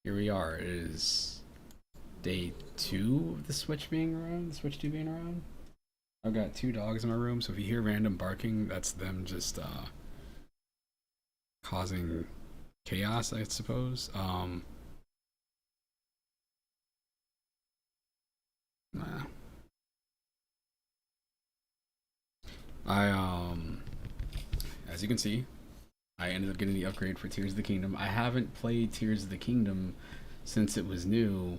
Here we are. It is day 2 of the Switch being around, the Switch 2 being around. I've got 2 dogs in my room, so if you hear random barking, that's them just causing chaos, I suppose. Nah. As you can see, I ended up getting the upgrade for Tears of the Kingdom. I haven't played Tears of the Kingdom since it was new.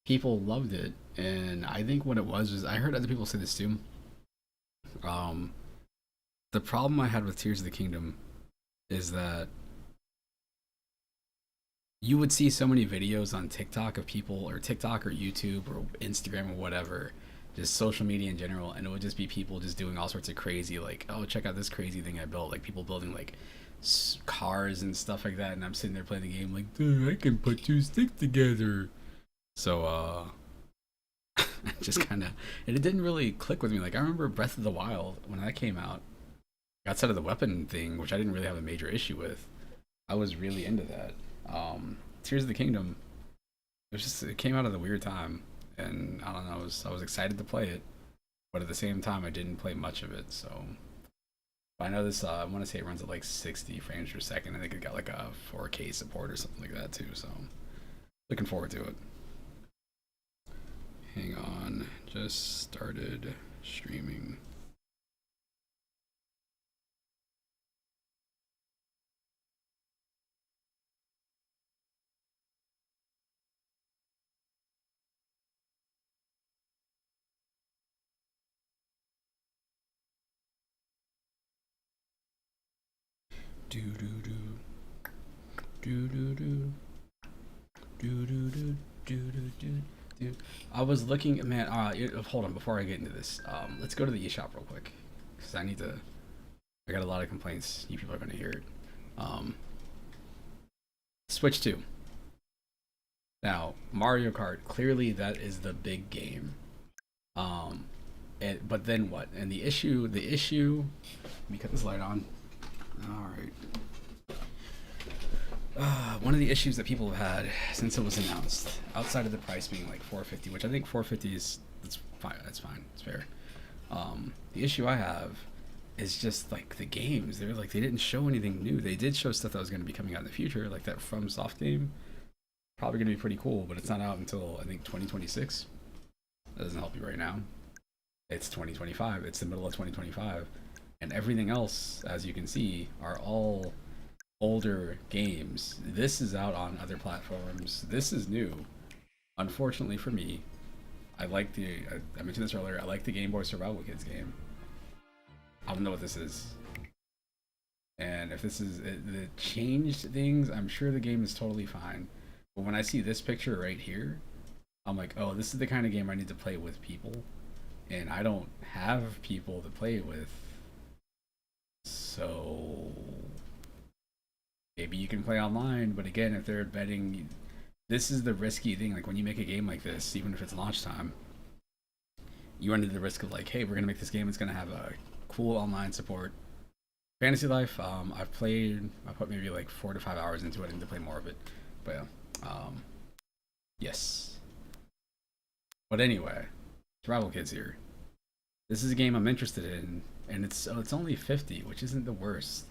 People loved it, and I think what it was I heard other people say this too. Um, the problem I had with Tears of the Kingdom is that you would see so many videos on TikTok of people, or TikTok or YouTube or Instagram or whatever, just social media in general, and it would just be people just doing all sorts of crazy, like, oh, check out this crazy thing I built, like people building like cars and stuff like that, and I'm sitting there playing the game like, dude, I can put 2 sticks together. So just kind of, and it didn't really click with me. Like I remember Breath of the Wild when that came out, outside of the weapon thing, which I didn't really have a major issue with. I was really into that. Tears of the Kingdom, it came out at a weird time, and I don't know. I was excited to play it, but at the same time, I didn't play much of it. So I know this. I want to say it runs at like 60 frames per second. I think it got like a 4K support or something like that too. So looking forward to it. Hang on, just started streaming. Do do do do do do do do do do do do. I was looking, man. Hold on, before I get into this, let's go to the eShop real quick, because I need to. I got a lot of complaints. You people are gonna hear it. Switch 2. Now, Mario Kart. Clearly, that is the big game. But then what? And the issue. Let me cut this light on. All right. One of the issues that people have had since it was announced, outside of the price being like $450, which I think $450 is that's fine. That's fine. It's fair. The issue I have is just like the games. They're like they didn't show anything new. They did show stuff that was going to be coming out in the future, like that From Soft game. Probably going to be pretty cool, but it's not out until I think 2026. That doesn't help you right now. It's 2025. It's the middle of 2025, and everything else, as you can see, are all older games. This is out on other platforms. This is new. Unfortunately for me, I mentioned this earlier, I like the Game Boy Survival Kids game. I don't know what this is. And if this is the changed things, I'm sure the game is totally fine. But when I see this picture right here, I'm like, oh, this is the kind of game I need to play with people. And I don't have people to play it with. So maybe you can play online, but again, if they're betting, this is the risky thing. Like when you make a game like this, even if it's launch time, you run into the risk of like, hey, we're gonna make this game. It's gonna have a cool online support. Fantasy Life, I put maybe like 4 to 5 hours into it. I need to play more of it, but yeah, yes. But anyway, Survival Kids here. This is a game I'm interested in, and it's only 50, which isn't the worst.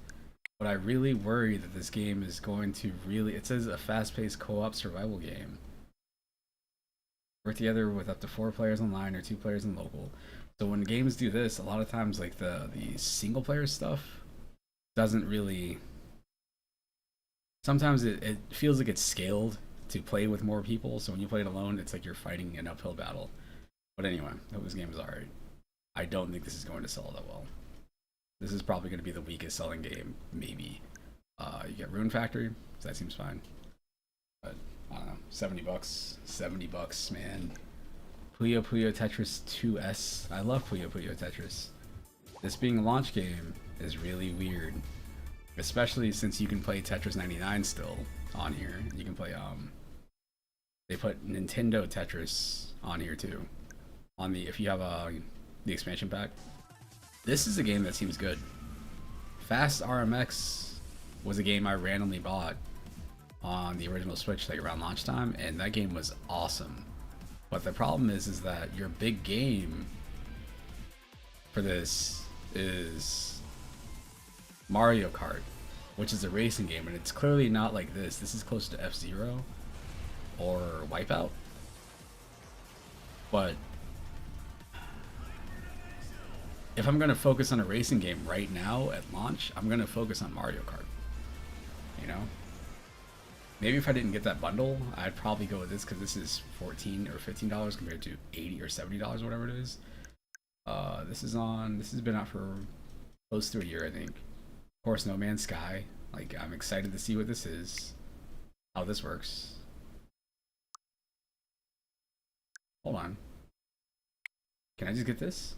But I really worry that this game is going to it says a fast-paced co-op survival game. Work together with up to 4 players online or 2 players in local. So when games do this, a lot of times like the single-player stuff doesn't really... Sometimes it feels like it's scaled to play with more people, so when you play it alone, it's like you're fighting an uphill battle. But anyway, this game is alright. I don't think this is going to sell that well. This is probably going to be the weakest selling game, maybe. You get Rune Factory, so that seems fine. But, I don't know, $70. $70, man. Puyo Puyo Tetris 2S. I love Puyo Puyo Tetris. This being a launch game is really weird. Especially since you can play Tetris 99 still on here. You can play, they put Nintendo Tetris on here too. If you have the expansion pack. This is a game that seems good. Fast RMX was a game I randomly bought on the original Switch like around launch time, and that game was awesome. But the problem is that your big game for this is Mario Kart, which is a racing game, and it's clearly not like this. This is close to F-Zero or Wipeout. But if I'm gonna focus on a racing game right now at launch, I'm gonna focus on Mario Kart. You know? Maybe if I didn't get that bundle, I'd probably go with this because this is $14 or $15 compared to $80 or $70, whatever it is. This has been out for close to a year, I think. Of course, No Man's Sky. Like, I'm excited to see what this is, how this works. Hold on. Can I just get this?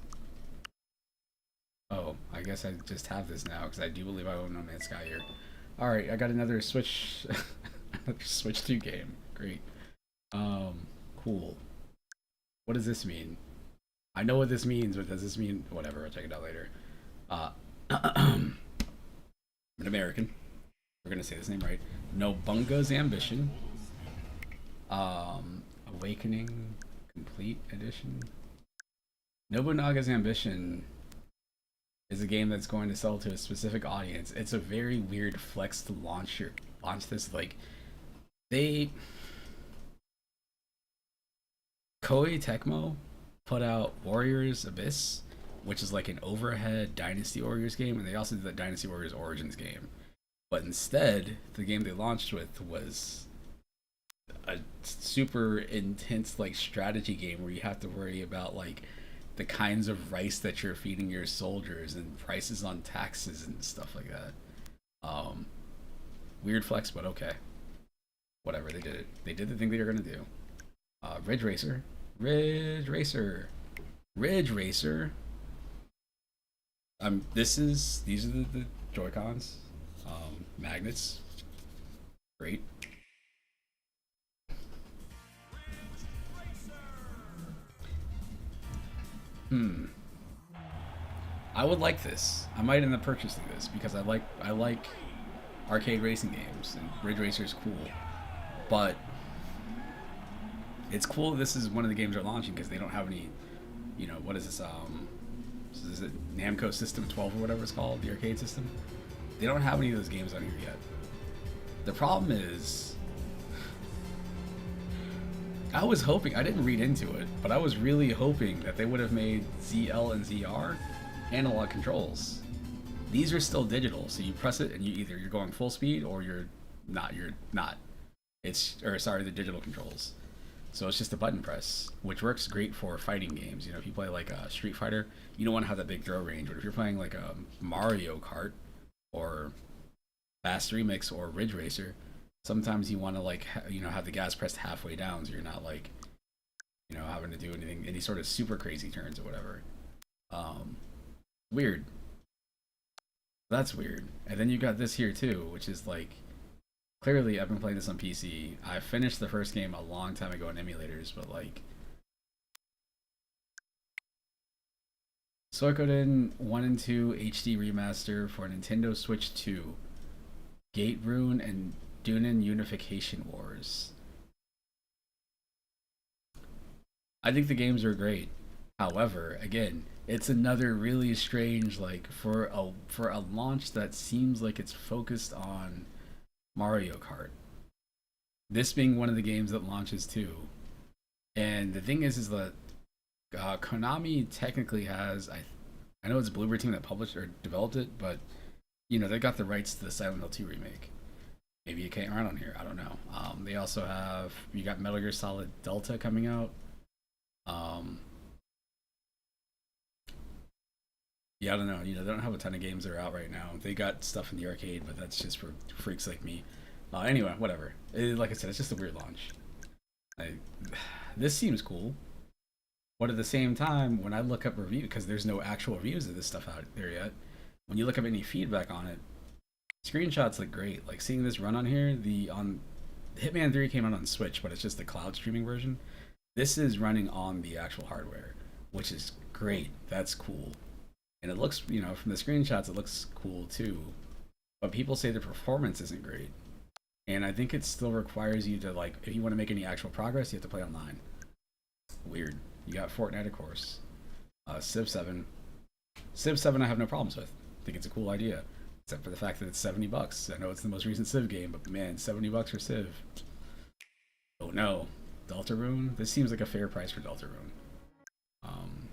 Oh, I guess I just have this now because I do believe I own No Man's Sky here. All right, I got another Switch, Switch 2 game. Great. Cool. What does this mean? I know what this means, but does this mean whatever? I'll check it out later. I'm an American. We're gonna say this name right. Nobunga's Ambition. Awakening Complete Edition. Nobunaga's Ambition is a game that's going to sell to a specific audience. It's a very weird flex to launch this. Like, Koei Tecmo put out Warriors Abyss, which is like an overhead Dynasty Warriors game, and they also did that Dynasty Warriors Origins game. But instead, the game they launched with was a super intense like strategy game where you have to worry about like the kinds of rice that you're feeding your soldiers and prices on taxes and stuff like that. Weird flex, but okay. Whatever, they did it. They did the thing they were gonna do. Ridge Racer. Ridge Racer. Ridge Racer. These are the Joy-Cons. Magnets. Great. I would like this. I might end up purchasing this because I like arcade racing games, and Ridge Racer is cool. But it's cool this is one of the games they're launching because they don't have any, what is this? Is it Namco System 12 or whatever it's called, the arcade system? They don't have any of those games on here yet. The problem is, I was hoping, I didn't read into it, but I was really hoping that they would have made ZL and ZR analog controls. These are still digital, so you press it and you're going full speed or you're not. The digital controls. So it's just a button press, which works great for fighting games. If you play like a Street Fighter, you don't want to have that big throw range. But if you're playing like a Mario Kart or Fast Remix or Ridge Racer, sometimes you want to have the gas pressed halfway down, so you're not having to do any sort of super crazy turns or whatever. Weird. That's weird. And then you got this here too, which is like, clearly I've been playing this on PC. I finished the first game a long time ago in emulators, but like, Suikoden 1 and 2 HD remaster for Nintendo Switch 2, Gate Rune and Dunin Unification Wars. I think the games are great. However, again, it's another really strange, like, for a launch that seems like it's focused on Mario Kart. This being one of the games that launches too. And the thing is that Konami technically has, I know it's Bloober Team that published or developed it, but they got the rights to the Silent Hill 2 remake. Maybe it came around on here. I don't know. They also have, you got Metal Gear Solid Delta coming out. Yeah, I don't know. They don't have a ton of games that are out right now. They got stuff in the arcade, but that's just for freaks like me. Anyway, whatever. Like I said, it's just a weird launch. This seems cool. But at the same time, when I look up reviews, because there's no actual reviews of this stuff out there yet, when you look up any feedback on it, screenshots look great. Like seeing this run on here, Hitman 3 came out on Switch, but it's just the cloud streaming version. This is running on the actual hardware, which is great. That's cool. And it looks, from the screenshots, it looks cool too. But people say the performance isn't great. And I think it still requires you to, like, if you want to make any actual progress, you have to play online. Weird. You got Fortnite, of course. Civ 7. Civ 7 I have no problems with. I think it's a cool idea. Except for the fact that it's $70. I know it's the most recent Civ game, but man, $70 for Civ. Oh no. Deltarune? This seems like a fair price for Deltarune. Um,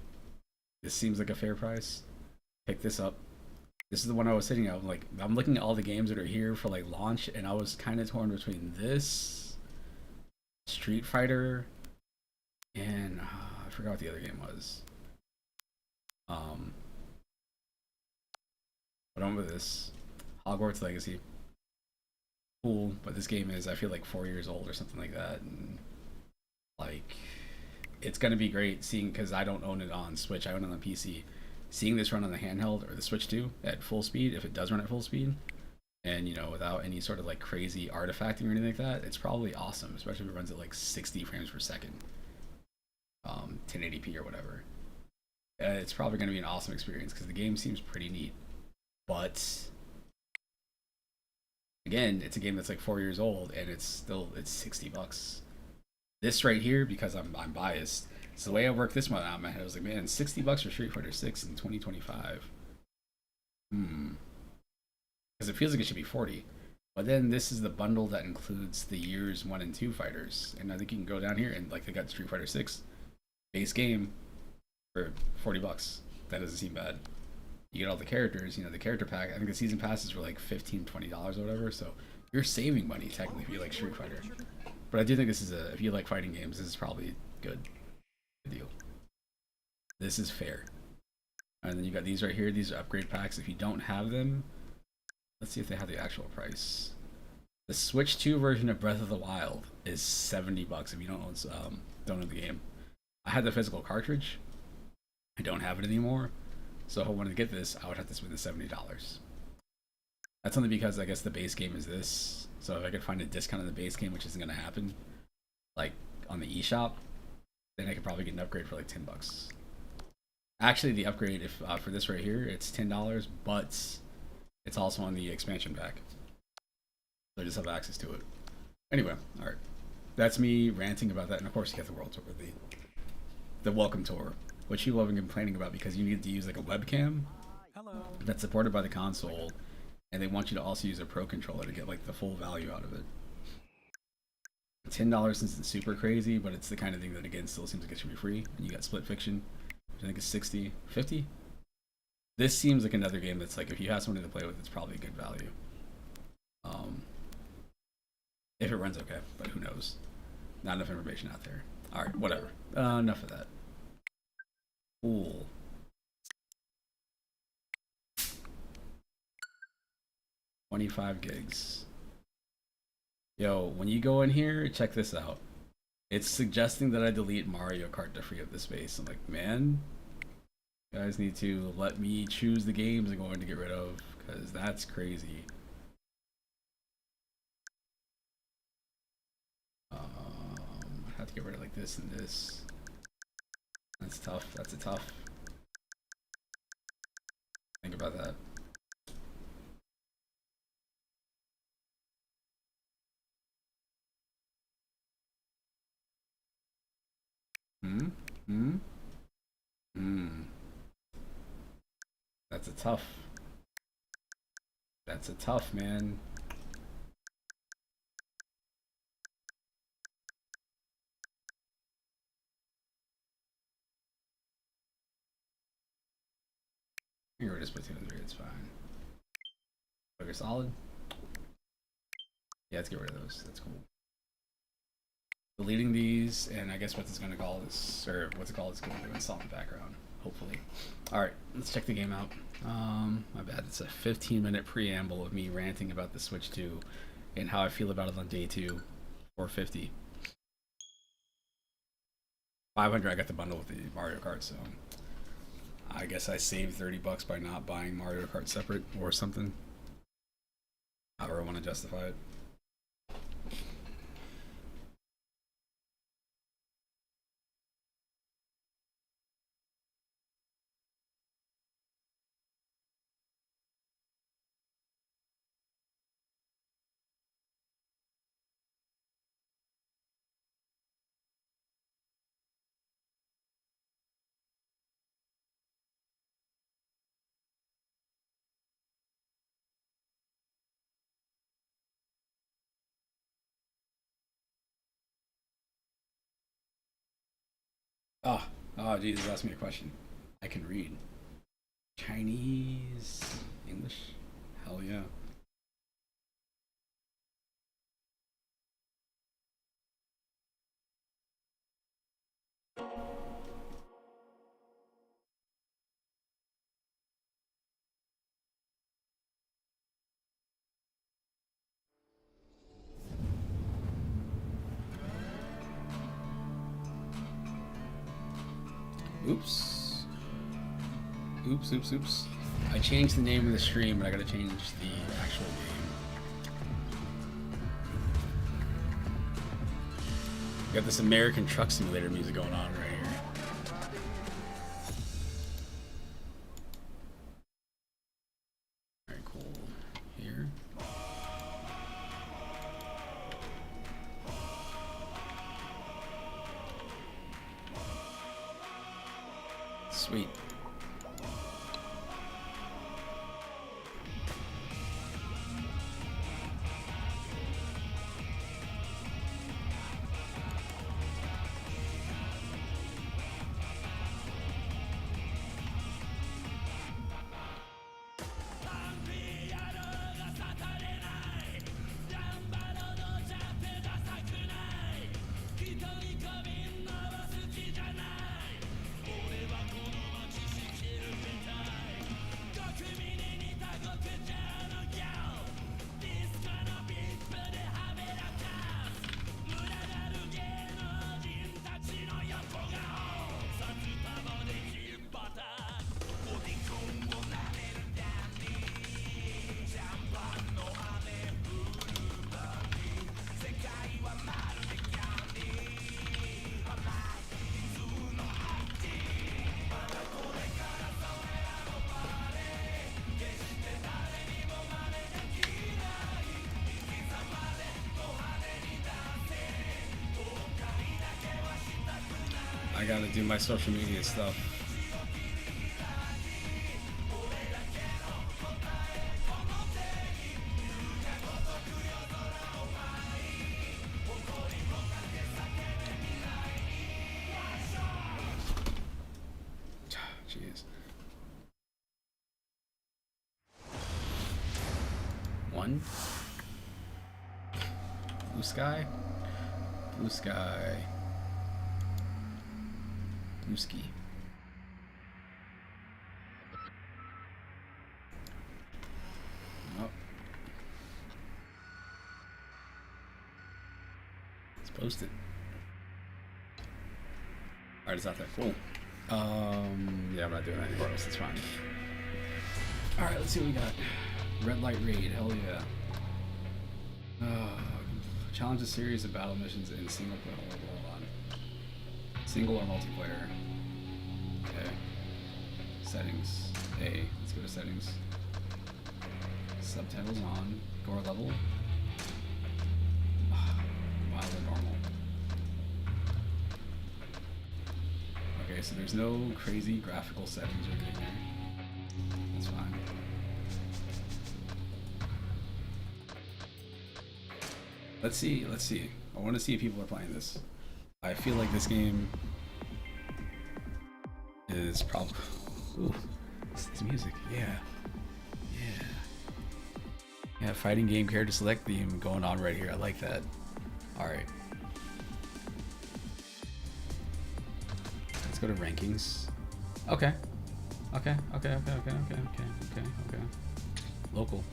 this seems like a fair price. Pick this up. This is the one I was sitting at. Like, I'm looking at all the games that are here for like launch, and I was kind of torn between this, Street Fighter, and I forgot what the other game was. Um, but I'm with this Hogwarts Legacy. Cool, but this game is, I feel like, 4 years old or something like that, and like it's gonna be great seeing, because I don't own it on Switch. I own it on PC. Seeing this run on the handheld or the Switch 2 at full speed, if it does run at full speed, and without any sort of like crazy artifacting or anything like that, it's probably awesome. Especially if it runs at like 60 frames per second, 1080p or whatever. It's probably going to be an awesome experience because the game seems pretty neat. But again, it's a game that's like 4 years old and it's $60. This right here, because I'm biased. So the way I worked this one out in my head, I was like, man, $60 for Street Fighter 6 in 2025. Because it feels like it should be 40. But then this is the bundle that includes the years 1 and 2 fighters, and I think you can go down here and like they got Street Fighter 6 base game for $40. That doesn't seem bad. You get all the characters, the character pack. I think the season passes were like $15-$20 or whatever. So you're saving money technically if you like Street Fighter. But I do think this is if you like fighting games, this is probably good. Good deal. This is fair. And then you got these right here. These are upgrade packs. If you don't have them, let's see if they have the actual price. The Switch 2 version of Breath of the Wild is $70 if you don't own the game. I had the physical cartridge. I don't have it anymore. So if I wanted to get this, I would have to spend the $70. That's only because I guess the base game is this. So if I could find a discount on the base game, which isn't going to happen, like on the eShop, then I could probably get an upgrade for like $10. Actually, the upgrade if for this right here, it's $10, but it's also on the expansion pack. So I just have access to it. Anyway, all right. That's me ranting about that, and of course you get the world tour, the welcome tour, which you love and complaining about because you need to use like a webcam that's supported by the console, and they want you to also use a pro controller to get like the full value out of it. $10 isn't super crazy, but it's the kind of thing that again still seems like it should be free. And you got Split Fiction, which I think is 60, 50. This seems like another game that's like if you have somebody to play with, it's probably a good value. If it runs okay, but who knows? Not enough information out there. All right, whatever. Enough of that. Cool. $25 gigs. Yo, when you go in here, check this out. It's suggesting that I delete Mario Kart to free up the space. I'm like, man, you guys need to let me choose the games I'm going to get rid of, because that's crazy. I have to get rid of like this and this. That's tough. That's a tough. Think about that. Hmm? Hmm? Hmm. That's a tough. That's a tough, man. Get rid of Splatoon 3, it's fine. Okay, solid. Yeah, let's get rid of those. That's cool. Deleting these, and I guess what it's gonna call this, or what's it called, it's gonna do install in the background, hopefully. Alright, let's check the game out. My bad, it's a 15-minute preamble of me ranting about the Switch 2 and how I feel about it on day 2, 450. 500, I got the bundle with the Mario Kart, so I guess I saved $30 by not buying Mario Kart separate or something. However I want to justify it. Oh, oh, Jesus, ask me a question. I can read Chinese, English. Hell yeah. Oops. Oops, oops, oops. I changed the name of the stream, but I gotta change the actual name. Got this American Truck Simulator music going on right here. Alright, cool. Here. Sweet. I gotta do my social media stuff. Jeez. One. Blue sky. Blue sky. Blue ski. Oh. Let's post it. Alright, it's out there. Cool. Yeah, I'm not doing that anymore else. It's fine. Alright, let's see what we got. Red light raid. Hell yeah. Challenge a series of battle missions in single player. Hold on. Single or multiplayer. Okay. Settings. A. Let's go to settings. Subtitles on. Door level. Mild or normal. Okay, so there's no crazy graphical settings or anything there. That's fine. Let's see, let's see. I want to see if people are playing this. I feel like this game is probably... Ooh, this music, yeah. Yeah. Yeah, fighting game character select theme going on right here. I like that. Alright. Let's go to rankings. Okay. Okay, okay. Local.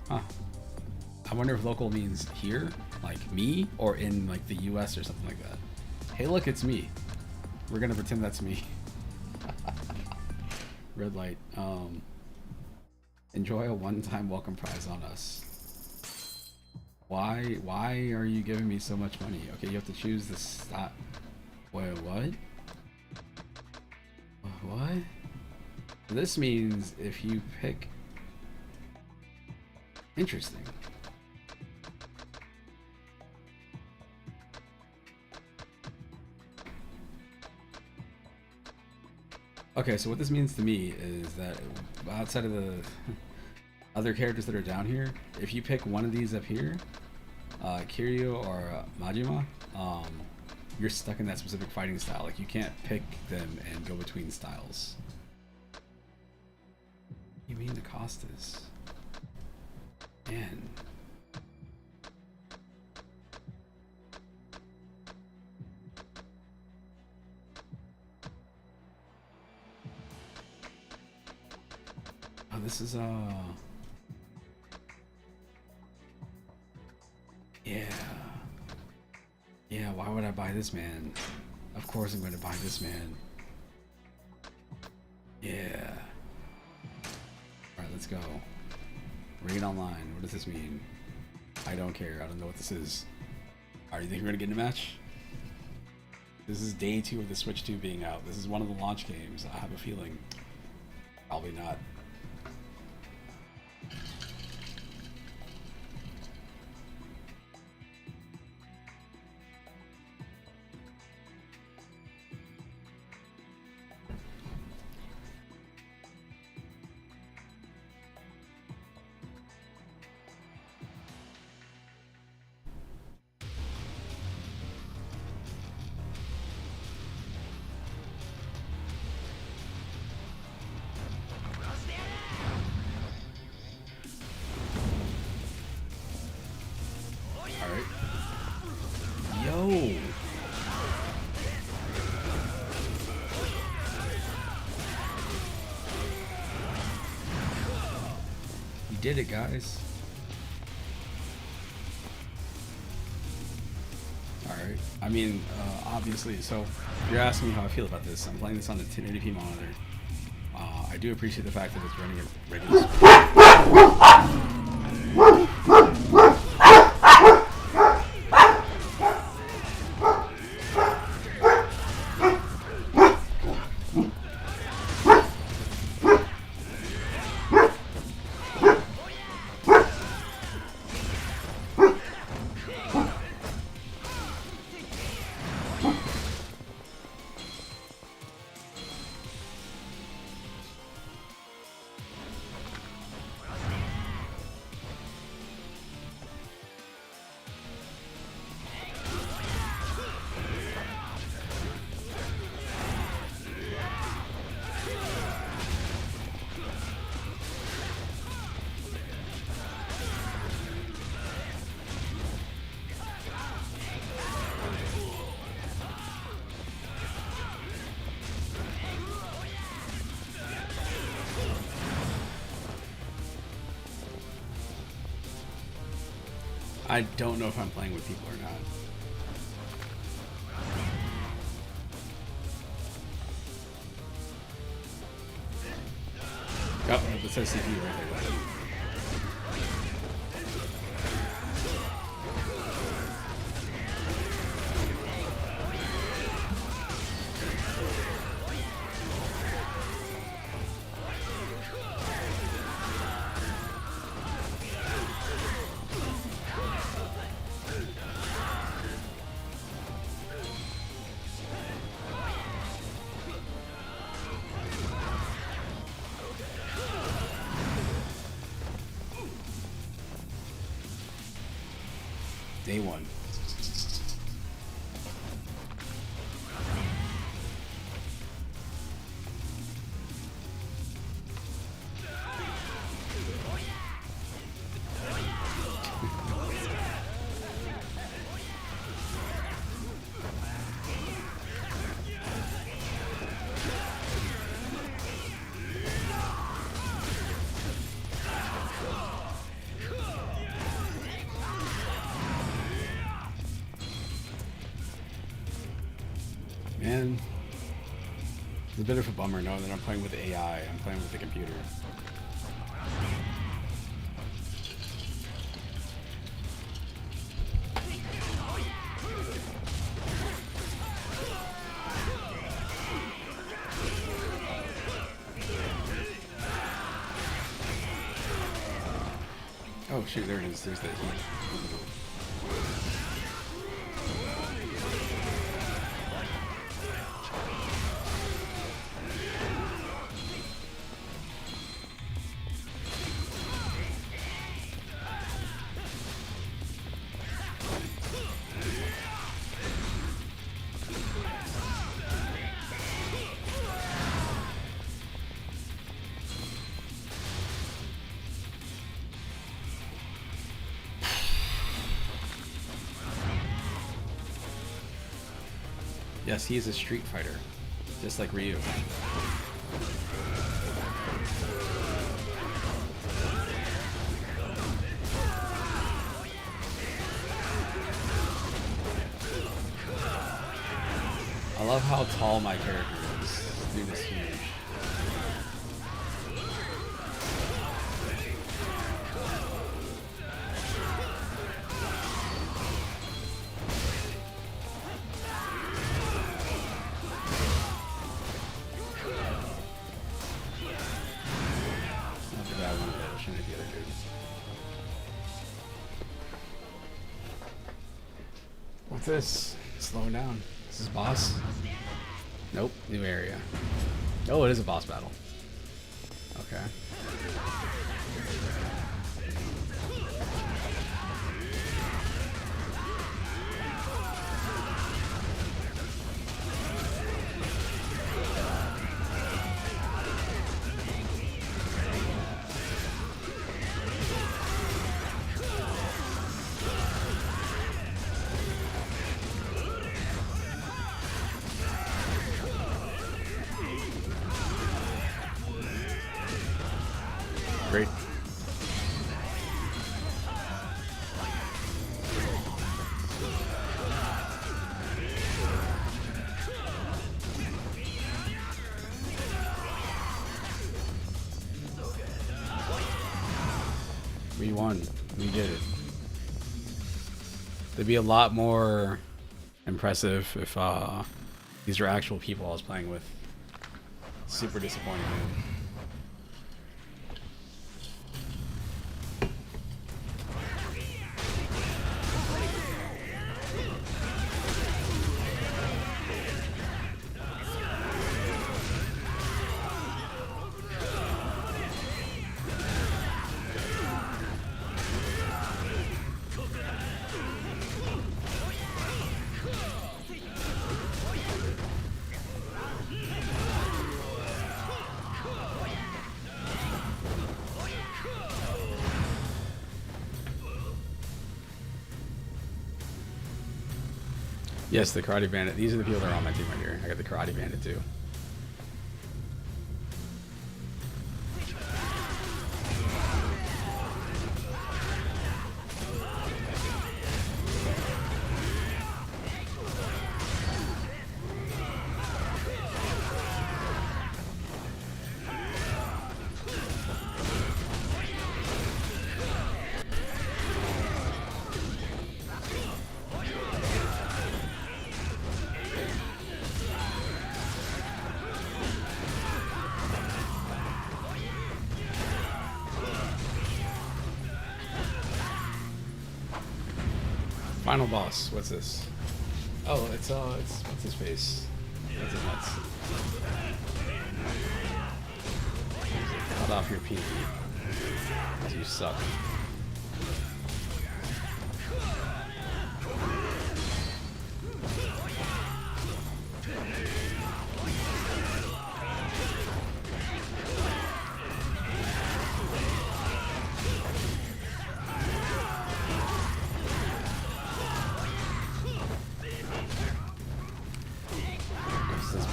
Huh. I wonder if local means here, like me, or in like the US or something like that. Hey look, it's me. We're gonna pretend that's me. Red light. Enjoy a one-time welcome prize on us. Why are you giving me so much money? Okay, you have to choose the stop. Wait, what? What? This means if you pick... Interesting. Okay, so what this means to me is that outside of the other characters that are down here, if you pick one of these up here, Kiryu or Majima, you're stuck in that specific fighting style. Like, you can't pick them and go between styles. You mean the cost is... Man. Oh, this is yeah, why would I buy this, man? Of course I'm going to buy this, man. Yeah. Alright, let's go. Raid online. What does this mean? I don't care. I don't know what this is. Alright, you think we're going to get in a match? This is day 2 of the Switch 2 being out. This is one of the launch games. I have a feeling. Probably not. Did it, guys. Alright, I mean, obviously, so if you're asking me how I feel about this, I'm playing this on a 1080p monitor. I do appreciate the fact that it's running at regular speed. I don't know if I'm playing with people or not. Oh, it says CPU right there. Day 1. Man, it's a bit of a bummer knowing that I'm playing with AI. I'm playing with the computer. Oh shoot, there it is. There's that heat. Yes, he is a Street Fighter, just like Ryu. I love how tall my character is. This dude is huge. What's this? Slowing down. This is boss? Nope, new area. Oh, it is a boss battle. Okay. Great. We won. We did it. It'd be a lot more impressive if these are actual people I was playing with. Super disappointing. Yes, the Karate Bandit. These are the people that are on my team right here. I got the Karate Bandit too. Final boss. What's this? Oh, it's what's his face? What's his nuts? Cut off your pinky. You suck.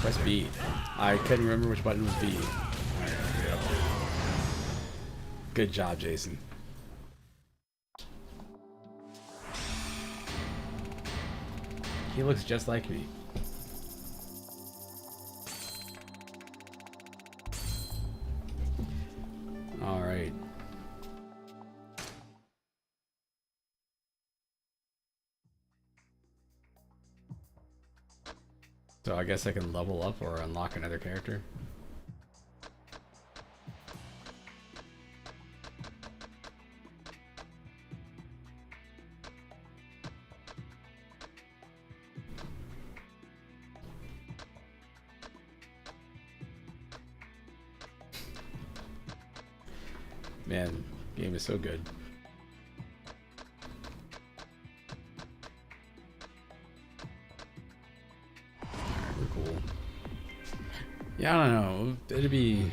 Press B. I couldn't remember which button was B. Good job, Jason. He looks just like me. All right. So I guess I can level up or unlock another character. Man, game is so good. Cool. Yeah, I don't know. It'd be.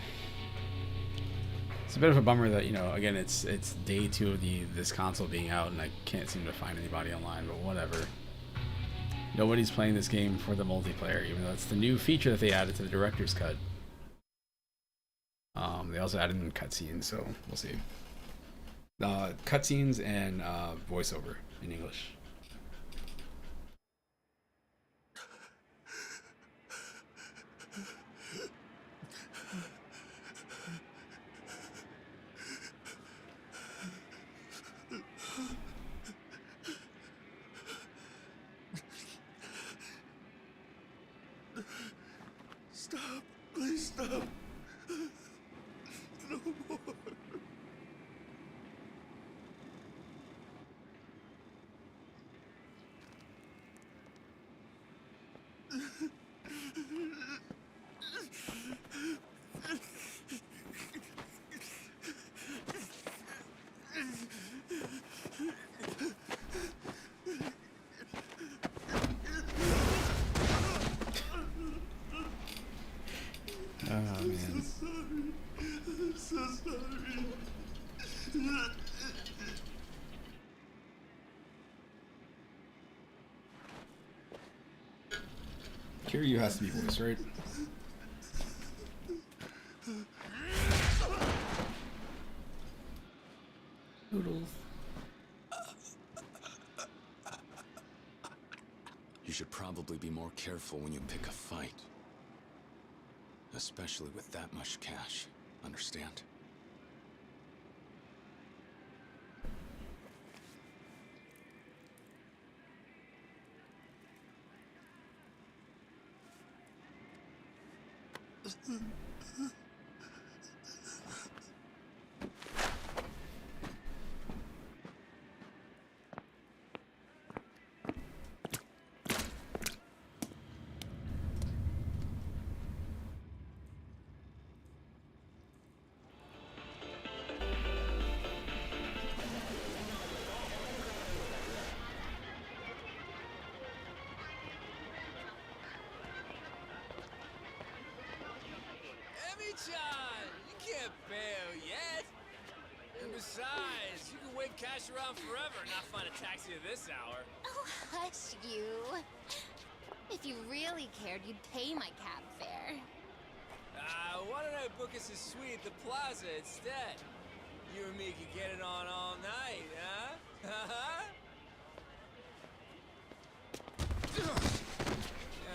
It's a bit of a bummer that, you know, again, it's day 2 of this console being out, and I can't seem to find anybody online. But whatever. Nobody's playing this game for the multiplayer, even though it's the new feature that they added to the director's cut. They also added in cutscenes, so we'll see. Cutscenes and voiceover in English. Stop. Please stop. No more. Oh, man. I'm so sorry. Kiryu has to be voice, right? Noodles. You should probably be more careful when you pick a fight. Especially with that much cash. Understand? Emi-chan, you can't bail yet. And besides, you can wave cash around forever and not find a taxi at this hour. Oh, hush you. If you really cared, you'd pay my cab fare. Why don't I book us a suite at the plaza instead? You and me could get it on all night, huh?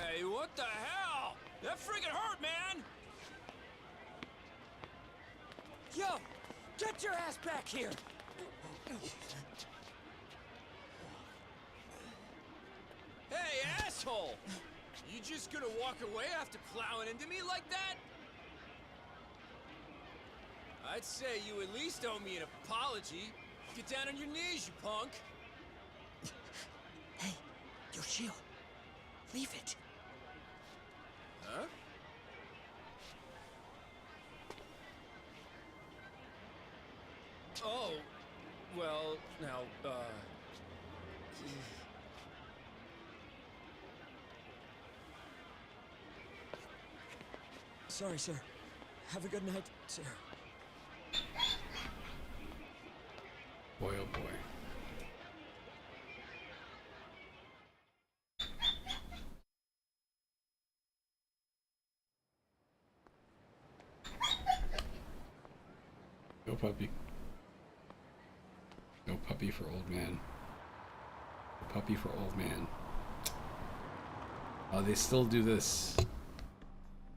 Hey, what the hell? That freaking hurt, man! Yo, get your ass back here! Hey, asshole! You just gonna walk away after plowing into me like that? I'd say you at least owe me an apology. Get down on your knees, you punk! Hey, Yoshio, leave it. Huh? Oh, well, now, Sorry, sir. Have a good night, sir. Boy, oh boy. No puppy. No puppy for old man. No puppy for old man. Oh, they still do this.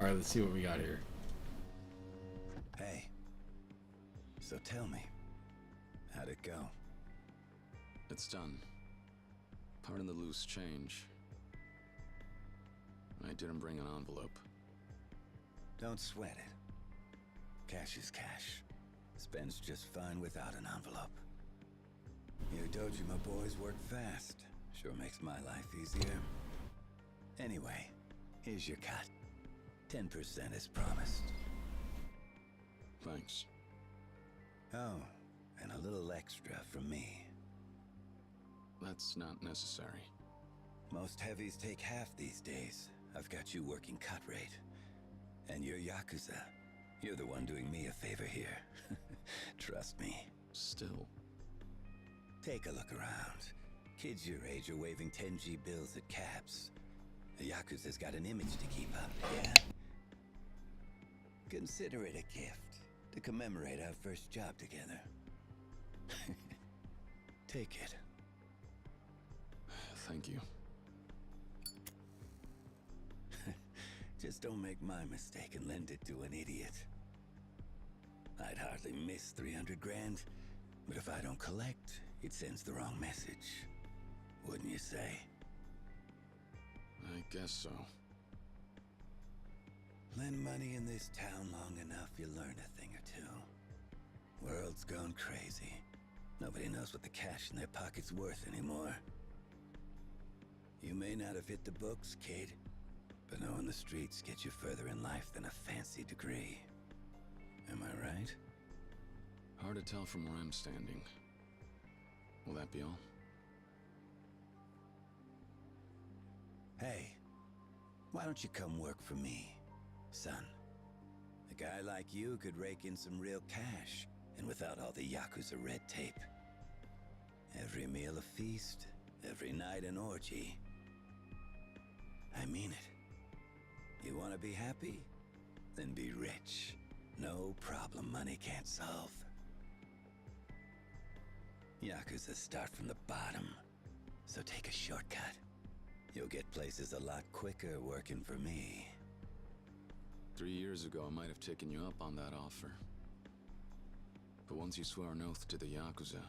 Alright, let's see what we got here. Hey. So tell me, how'd it go? It's done. Pardon the loose change. I didn't bring an envelope. Don't sweat it. Cash is cash. Spends just fine without an envelope. You Dojima boys work fast. Sure makes my life easier. Anyway, here's your cut. 10% as promised. Thanks. Oh, and a little extra from me. That's not necessary. Most heavies take half these days. I've got you working cut rate. And you're Yakuza. You're the one doing me a favor here. Trust me. Still. Take a look around. Kids your age are waving 10G bills at caps. The Yakuza's got an image to keep up, yeah? Consider it a gift to commemorate our first job together. Take it. Thank you. Just don't make my mistake and lend it to an idiot. I'd hardly miss 300 grand, but if I don't collect, it sends the wrong message. Wouldn't you say? I guess so. Lend money in this town long enough, you learn a thing or two. World's gone crazy. Nobody knows what the cash in their pocket's worth anymore. You may not have hit the books, kid, but knowing the streets gets you further in life than a fancy degree. Am I right? Hard to tell from where I'm standing. Will that be all? Hey, why don't you come work for me, son? A guy like you could rake in some real cash, and without all the Yakuza red tape. Every meal a feast, every night an orgy. I mean it. You want to be happy? Then be rich. No problem money can't solve. Yakuza start from the bottom, so take a shortcut. You'll get places a lot quicker working for me. 3 years ago, I might have taken you up on that offer. But once you swear an oath to the Yakuza,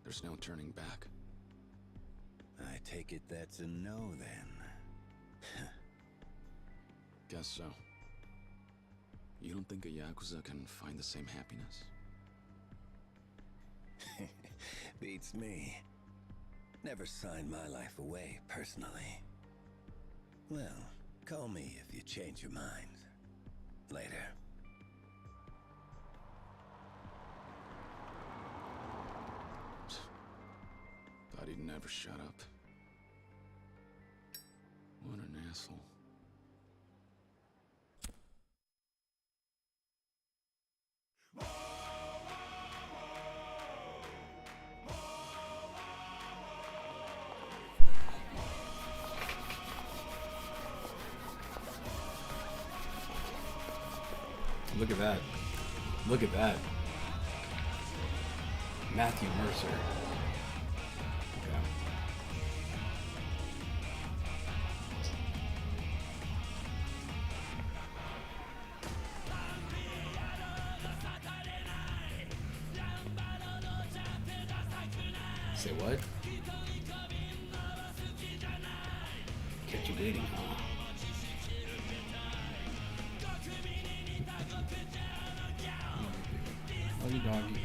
there's no turning back. I take it that's a no, then. Guess so. You don't think a Yakuza can find the same happiness? Beats me. Never signed my life away, personally. Well, call me if you change your mind. Later. Thought he'd never shut up. What an asshole. Look at that. Look at that. Matthew Mercer. Yeah. Say what? Kept you waiting, huh? Doggy doggy.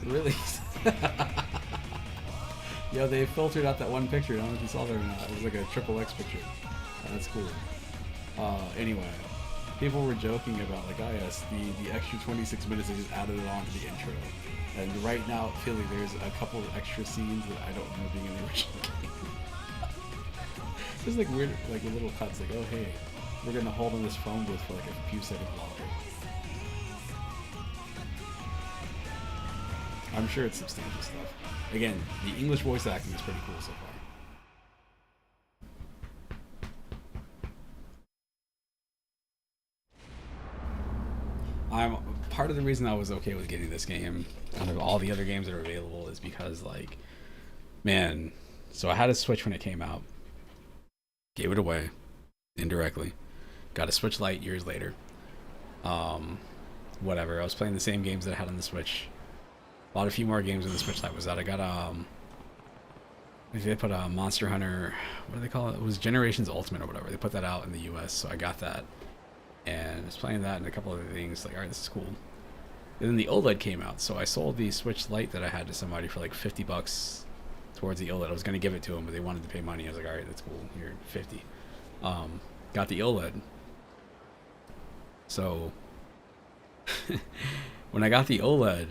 Really? Yo, they filtered out that one picture. I don't know if you saw that or not. It was like a XXX picture. Oh, that's cool. Anyway, people were joking about like, oh yes, the extra 26 minutes they just added it on to the intro. And right now, I feel like there's a couple of extra scenes that I don't remember being in the original game. Just like weird, like little cuts, like, oh hey, we're gonna hold on this phone booth for like a few seconds longer. I'm sure it's substantial stuff. Again, the English voice acting is pretty cool so far. Part of the reason I was okay with getting this game out of all the other games that are available is because, like, man, so I had a Switch when it came out, gave it away indirectly, got a Switch Lite years later. Whatever, I was playing the same games that I had on the Switch. Bought a few more games when the Switch Lite was out. I got they put a Monster Hunter, what do they call it? It was Generations Ultimate or whatever. They put that out in the US, so I got that. And I was playing that and a couple other things, like, alright, this is cool. And then the OLED came out, so I sold the Switch Lite that I had to somebody for like $50 towards the OLED. I was going to give it to them, but they wanted to pay money. I was like, alright, that's cool, here, 50. Got the OLED. So, when I got the OLED,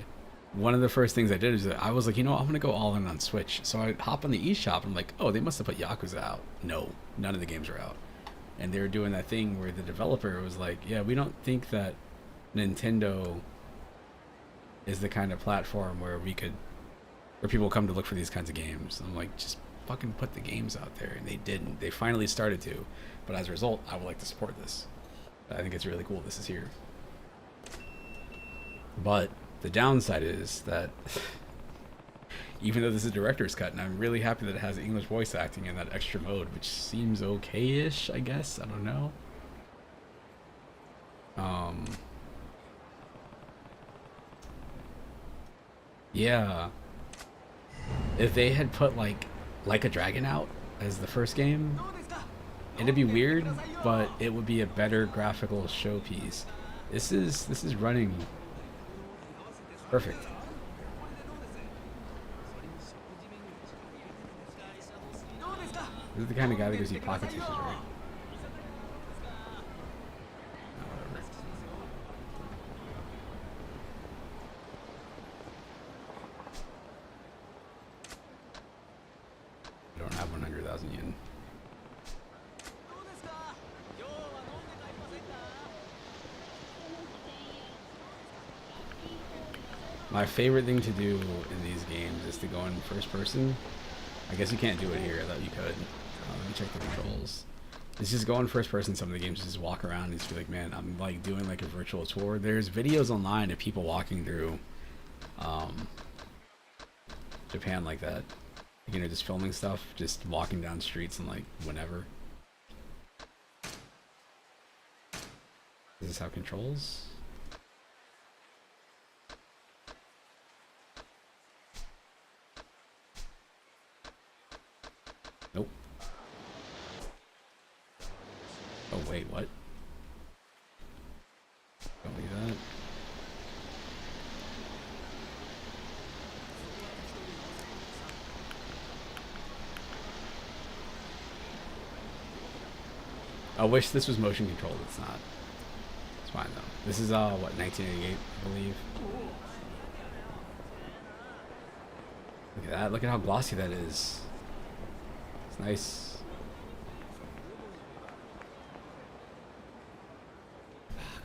one of the first things I did is that I was like, you know what, I'm gonna go all in on Switch. So I hop on the eShop and I'm like, oh, they must have put Yakuza out. No, none of the games are out. And they were doing that thing where the developer was like, yeah, we don't think that Nintendo is the kind of platform where people come to look for these kinds of games. I'm like, just fucking put the games out there. And they didn't. They finally started to. But as a result, I would like to support this. I think it's really cool this is here. But the downside is that even though this is a director's cut, and I'm really happy that it has English voice acting in that extra mode, which seems okay-ish, I guess. I don't know. Yeah. If they had put like a Dragon out as the first game, it'd be weird, but it would be a better graphical showpiece. This is running perfect. This is the kind of guy that gives you pocket tissues, right? I don't have 100,000 yen. My favorite thing to do in these games is to go in first person. I guess you can't do it here. I thought you could. Let me check the controls. It's just go in first person. Some of the games just walk around and just be like, man, I'm like doing like a virtual tour. There's videos online of people walking through Japan like that. You know, just filming stuff, just walking down streets and like whenever. Does this have controls? Nope. Oh wait, what? Don't do that. I wish this was motion controlled. It's not. It's fine though. This is what, 1988, I believe. Look at that. Look at how glossy that is. It's nice.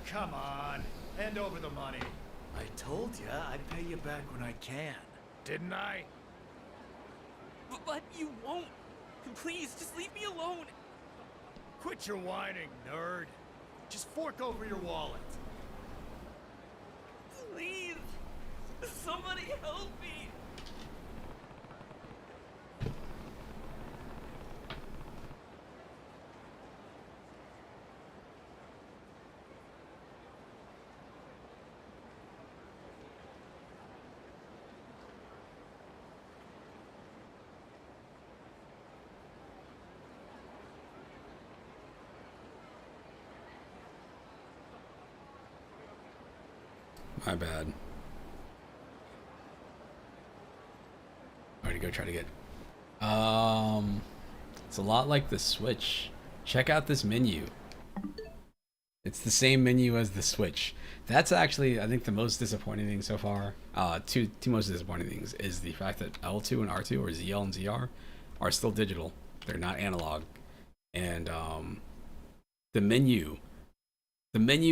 Come on, hand over the money. I told ya I'd pay you back when I can. Didn't I? But you won't. Please, just leave me alone. Quit your whining, nerd. Just fork over your wallet. Please. Somebody help me. My bad. Alright, go try to get. It's a lot like the Switch. Check out this menu. It's the same menu as the Switch. That's actually, I think, the most disappointing thing so far. Two most disappointing things is the fact that L2 and R2, or ZL and ZR, are still digital. They're not analog. And the menu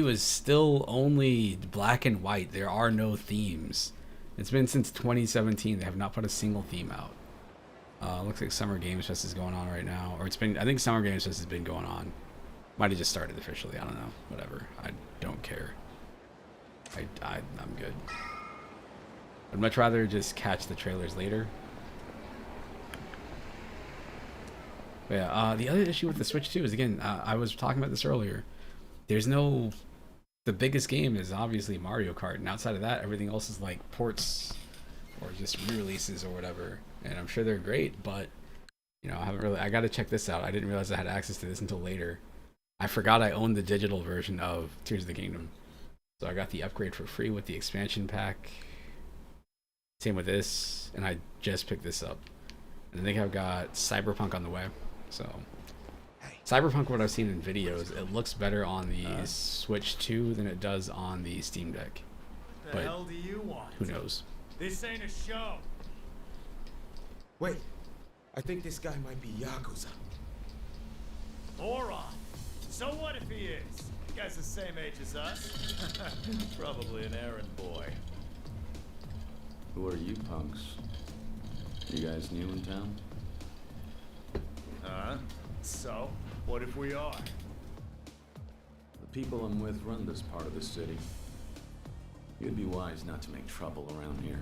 is still only black and white. There are no themes. It's been since 2017. They have not put a single theme out. Looks like Summer Games Fest is going on right now. Or it's been, I think Summer Games Fest has been going on. Might have just started officially. I don't know. Whatever. I don't care. I'm good. I'd much rather just catch the trailers later. But yeah, the other issue with the Switch too is, again, I was talking about this earlier. There's no, the biggest game is obviously Mario Kart, and outside of that, everything else is like ports or just re-releases or whatever. And I'm sure they're great, but you know, I got to check this out. I didn't realize I had access to this until later. I forgot I owned the digital version of Tears of the Kingdom, so I got the upgrade for free with the expansion pack. Same with this, and I just picked this up. And I think I've got Cyberpunk on the way, so. Hey, Cyberpunk, what I've seen in videos, it looks better on the Switch 2 than it does on the Steam Deck. The But hell do you want? who knows? This ain't a show. Wait, I think this guy might be Yakuza. Moron. So what if he is? You guys the same age as us? Probably an errand boy. Who are you punks? You guys new in town? Huh? So, what if we are? The people I'm with run this part of the city. You'd be wise not to make trouble around here.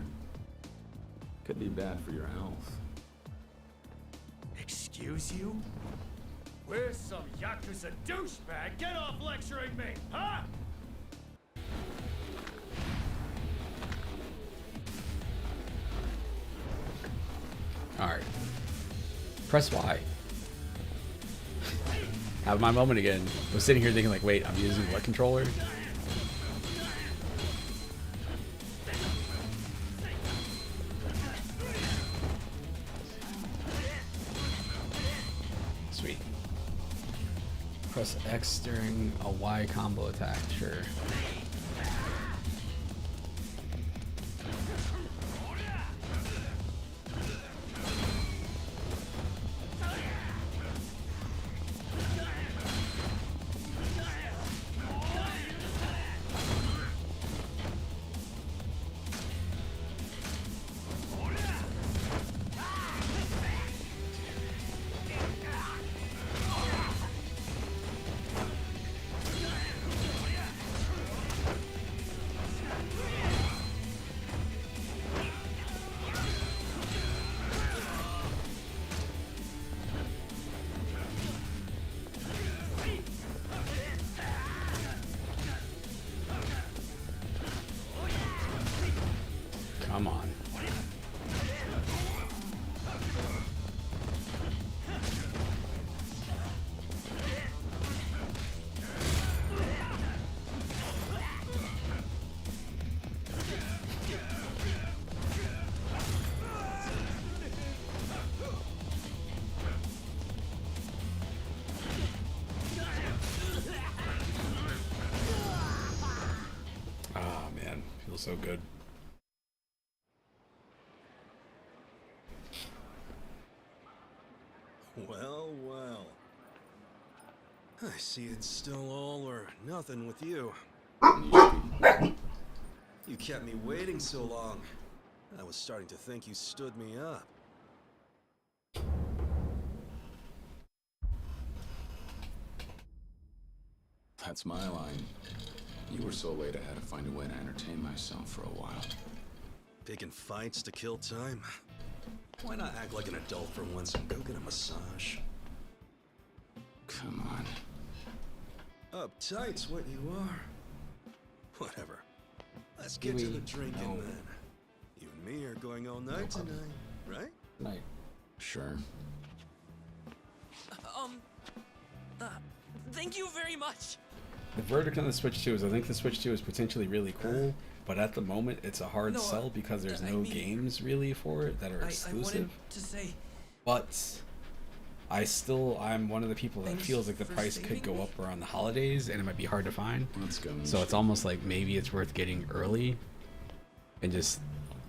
Could be bad for your health. Excuse you? Where's some Yakuza douchebag? Get off lecturing me, huh? Alright. Press Y. Have my moment again. I was sitting here thinking like, wait, I'm using what controller? Sweet. Press X during a Y combo attack, sure. Come on. Ah, man. Feels so good. Well, well. I see it's still all or nothing with you. You kept me waiting so long. I was starting to think you stood me up. That's my line. You were so late I had to find a way to entertain myself for a while. Picking fights to kill time? Why not act like an adult for once and go get a massage? Come on. Uptight's what you are. Whatever. Let's get to the drinking then. You and me are going all night tonight, right? Night. Sure. Thank you very much. The verdict on the Switch 2 is I think the Switch 2 is potentially really cool, but at the moment it's a hard sell because there's no games really for it that are exclusive. I wanted to say... But I'm one of the people that feels like the price could go up around the holidays and it might be hard to find. Let's go. So it's almost like maybe it's worth getting early and just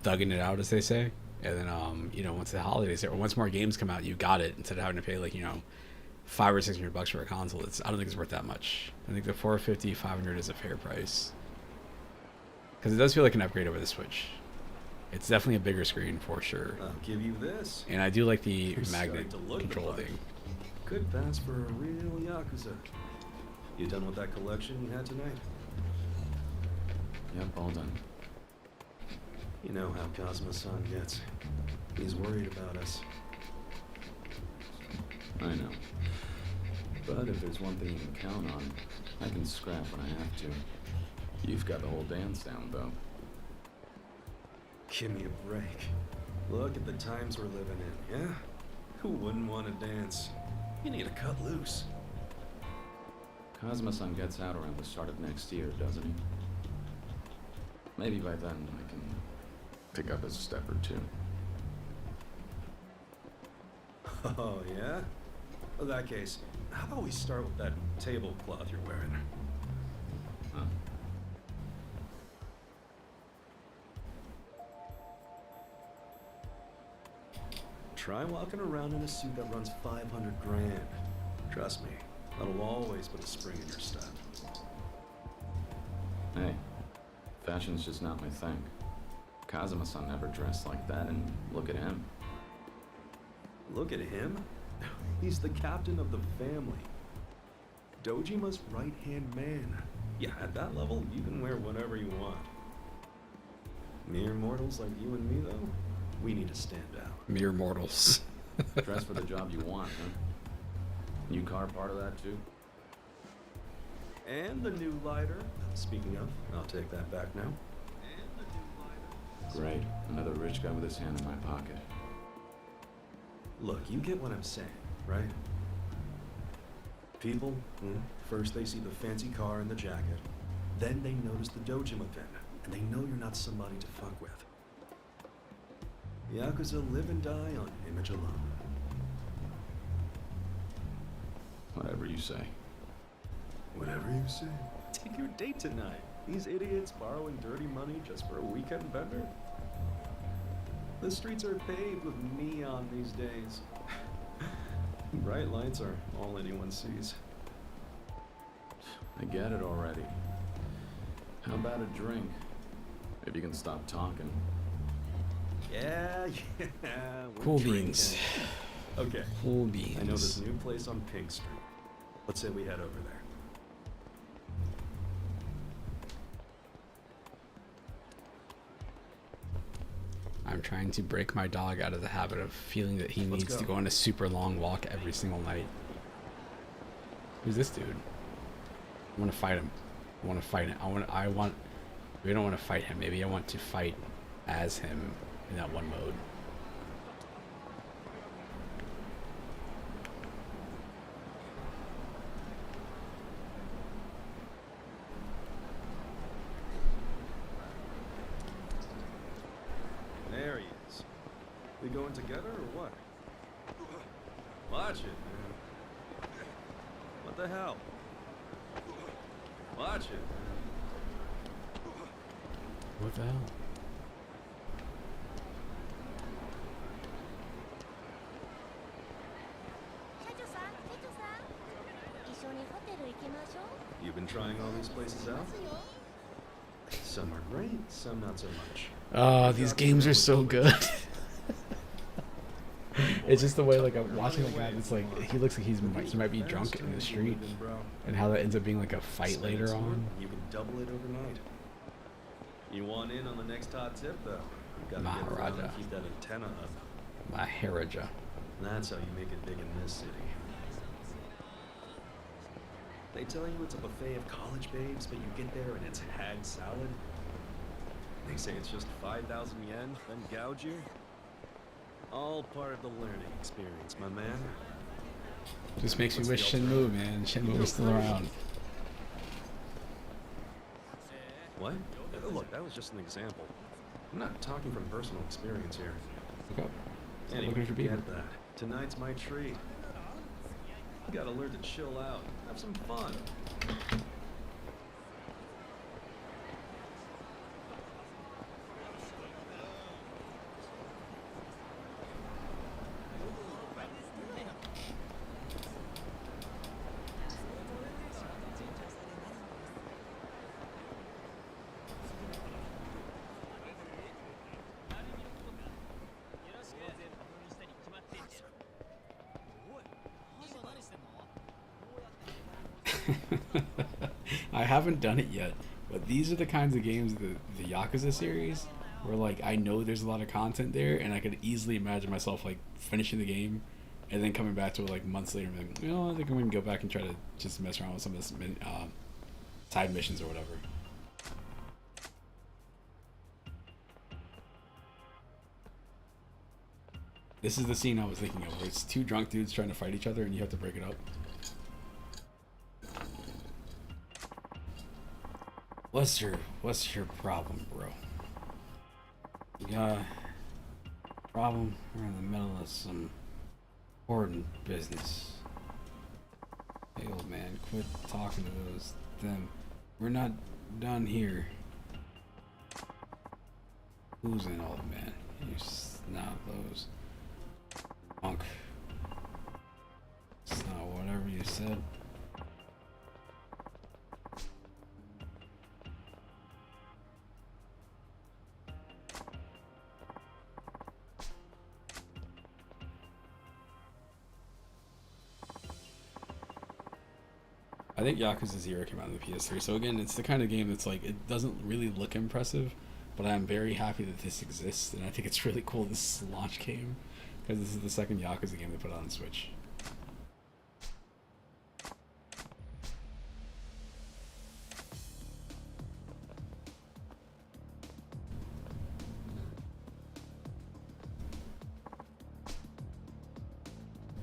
thugging it out, as they say. And then, you know, once the holidays or once more games come out, you got it instead of having to pay like, you know, $500 or $600 for a console. I don't think it's worth that much. I think the $450, $500 is a fair price because it does feel like an upgrade over the Switch. It's definitely a bigger screen for sure. I'll give you this. And I do like the magnet Starting to look control the part. thing. Could pass for a real Yakuza. You done with that collection you had tonight? Yep, all done. You know how Cosmo-san gets. He's worried about us. I know. But if there's one thing you can count on, I can scrap when I have to. You've got the whole dance down, though. Give me a break. Look at the times we're living in, yeah? Who wouldn't want to dance? You need to cut loose. Cosmo-san gets out around the start of next year, doesn't he? Maybe by then I can pick up a step or two. Oh, yeah? In that case, how about we start with that tablecloth you're wearing? Huh. Try walking around in a suit that runs 500 grand. Trust me, that'll always put a spring in your step. Hey, fashion's just not my thing. Kazuma-san never dressed like that, and look at him. Look at him. He's the captain of the family. Dojima's right-hand man. Yeah, at that level, you can wear whatever you want. Mere mortals like you and me, though, we need to stand out. Mere mortals. Dress for the job you want, huh? New car part of that, too? And the new lighter. Speaking of, I'll take that back now. Great. Another rich guy with his hand in my pocket. Look, you get what I'm saying, right? People, first they see the fancy car and the jacket, then they notice the Dojima pin, and they know you're not somebody to fuck with. Yakuza live and die on image alone. Whatever you say. Whatever you say. Take your date tonight. These idiots borrowing dirty money just for a weekend bender? The streets are paved with neon these days. Bright lights are all anyone sees. I get it already. How about a drink? If you can stop talking. Yeah, we're Cool drinking. beans. Okay. Cool beans. I know this new place on Pink Street. Let's say we head over there. I'm trying to break my dog out of the habit of feeling that he Let's needs to go. go on a super long walk every single night. Who's this dude? I want to fight him. I want to fight him. We don't want to fight him. Maybe I want to fight as him in that one mode. There he is. We going together or what? Watch it, man. What the hell? Watch it, man. What the hell? You've been trying all these places out? Some are great, some not so much. Oh, these games are so good. It's just the way, like, I'm watching the guy that's like, he looks like he might be drunk in the street, and how that ends up being like a fight later on. You can double it overnight. You want in on the next hot tip, though? You gotta get around Maharaja. and keep that antenna up. Maharaja. That's how you make it big in this city. They tell you it's a buffet of college babes, but you get there and it's hag salad. They say it's just 5,000 yen, then gouge you. All part of the learning experience, my man. Just makes me What's wish the Shenmue, man. Shenmue was still around. What? Look, that was just an example. I'm not talking from personal experience here. Look up. Stop Anyway, looking for people. forget that. Tonight's my treat. You gotta learn to chill out. Have some fun. I haven't done it yet, but these are the kinds of games, the Yakuza series, where like I know there's a lot of content there, and I could easily imagine myself like finishing the game, and then coming back to it like months later, and being like, you know, I think I'm gonna go back and try to just mess around with some of this side missions or whatever. This is the scene I was thinking of, where it's two drunk dudes trying to fight each other, and you have to break it up. What's your problem, bro? You got a problem? We're in the middle of some important business. Hey, old man, quit talking to them. We're not done here. Who's an old man? You snot those. Punk. It's not whatever you said. I think Yakuza 0 came out on the PS3, so again, it's the kind of game that's like, it doesn't really look impressive, but I'm very happy that this exists, and I think it's really cool this launch game, because this is the second Yakuza game they put out on Switch.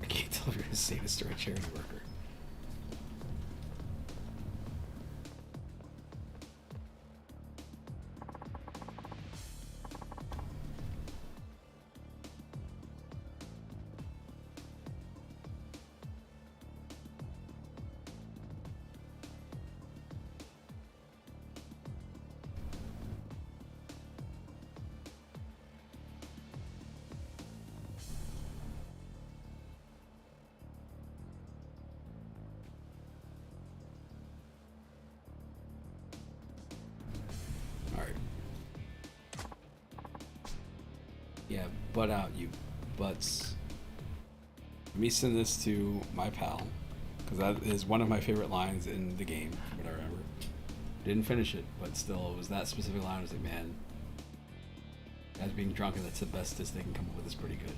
I can't tell if you're a sadist or a charity worker. Yeah, butt out, you butts. Let me send this to my pal, because that is one of my favorite lines in the game, from what I remember. Didn't finish it, but still, it was that specific line. I was like, man, as being drunk, and that's the bestest they can come up with is pretty good.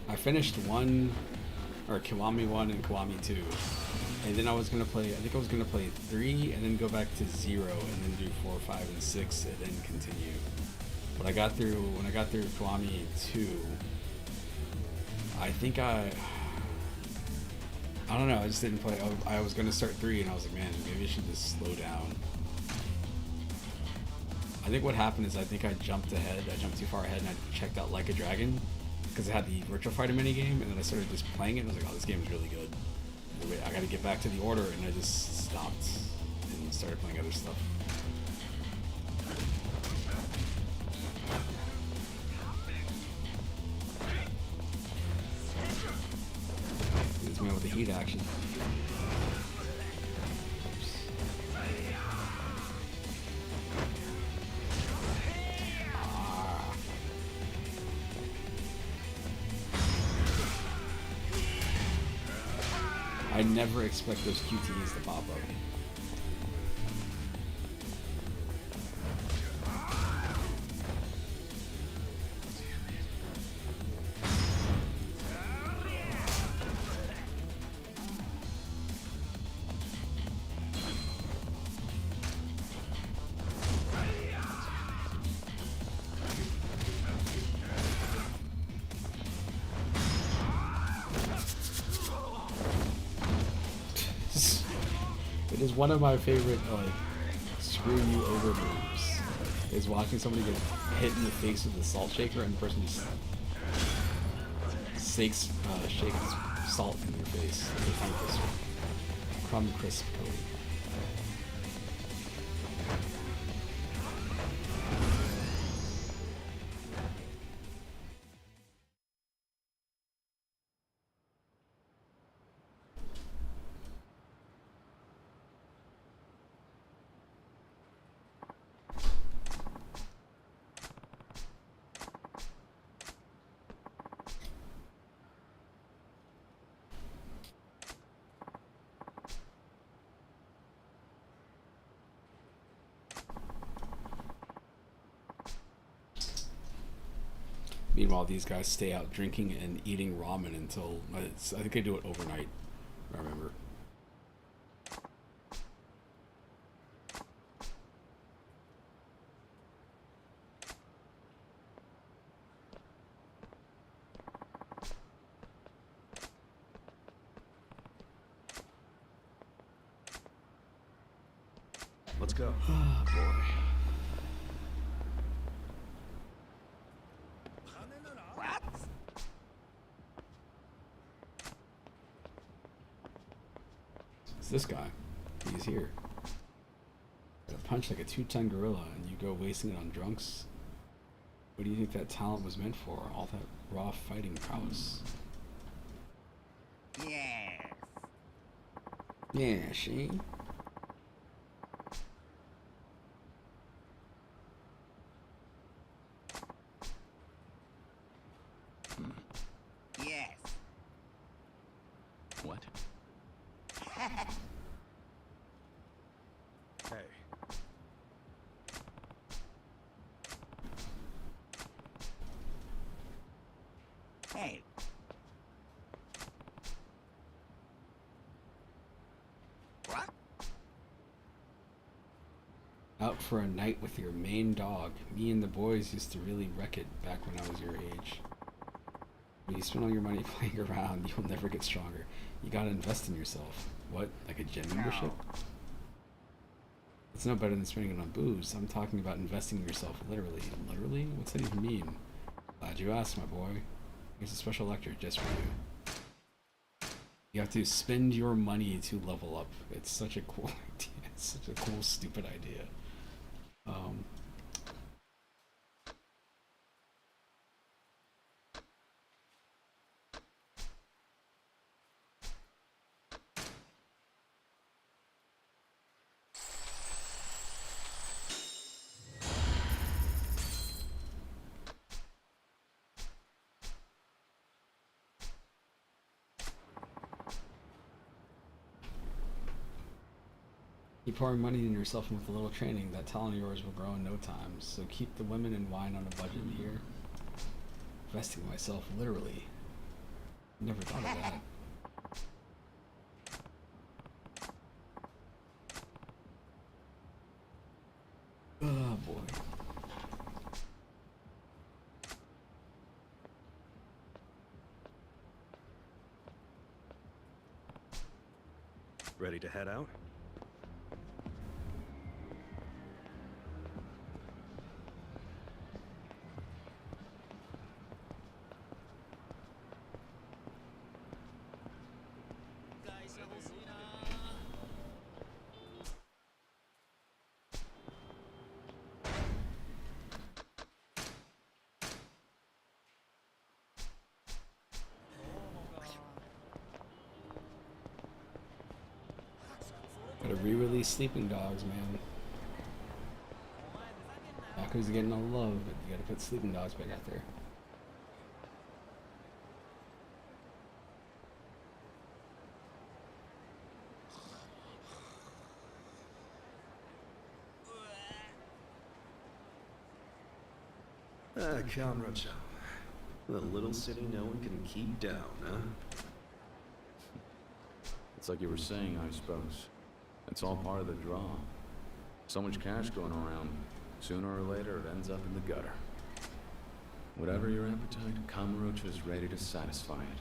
I finished 1, or Kiwami 1 and Kiwami 2, and then I was gonna play, I think I was gonna play 3 and then go back to 0 and then do 4, 5, and 6 and then continue. But when I got through Kiwami 2, I think I don't know, I just didn't play. I was gonna start 3 and I was like, man, maybe I should just slow down. I think what happened is I think I jumped too far ahead, and I checked out Like a Dragon, because it had the Virtual Fighter minigame, and then I started just playing it, and I was like, oh, this game is really good. Wait, I gotta get back to the order, and I just stopped and started playing other stuff. This man with the heat action. I never expect those QTEs to pop up. It is one of my favorite, like, screw you over moves, is watching somebody get hit in the face with a salt shaker and the person just shakes salt in their face. They find this crumb crisp coating. Meanwhile, these guys stay out drinking and eating ramen until, I think they do it overnight, I remember. let's go. Oh boy. What? It's this guy. He's here. Got a punch like a 2-ton gorilla, and you go wasting it on drunks. What do you think that talent was meant for? All that raw fighting prowess. Yes. Yeah, she. Yes. What? Hey. Hey. What? Out for a night with your main dog. Me and the boys used to really wreck it back when I was your age. When you spend all your money playing around, you'll never get stronger. You gotta invest in yourself. What? Like a gym membership? It's no better than spending it on booze. I'm talking about investing in yourself literally. Literally? What's that even mean? Glad you asked, my boy. Here's a special lecture just for you. You have to spend your money to level up. It's such a cool idea. It's such a cool, stupid idea. Keep pouring money in yourself, and with a little training, that talent of yours will grow in no time. So keep the women and wine on a budget here. Investing in myself, literally. Never thought of that. Oh boy. Ready to head out? Gotta re-release Sleeping Dogs, man. Yakuza getting all the love, but you gotta put Sleeping Dogs back out there. Kamurocho. The little city no one can keep down, huh? It's like you were saying, I suppose. It's all part of the draw. So much cash going around. Sooner or later, it ends up in the gutter. Whatever your appetite, Kamurocho is ready to satisfy it.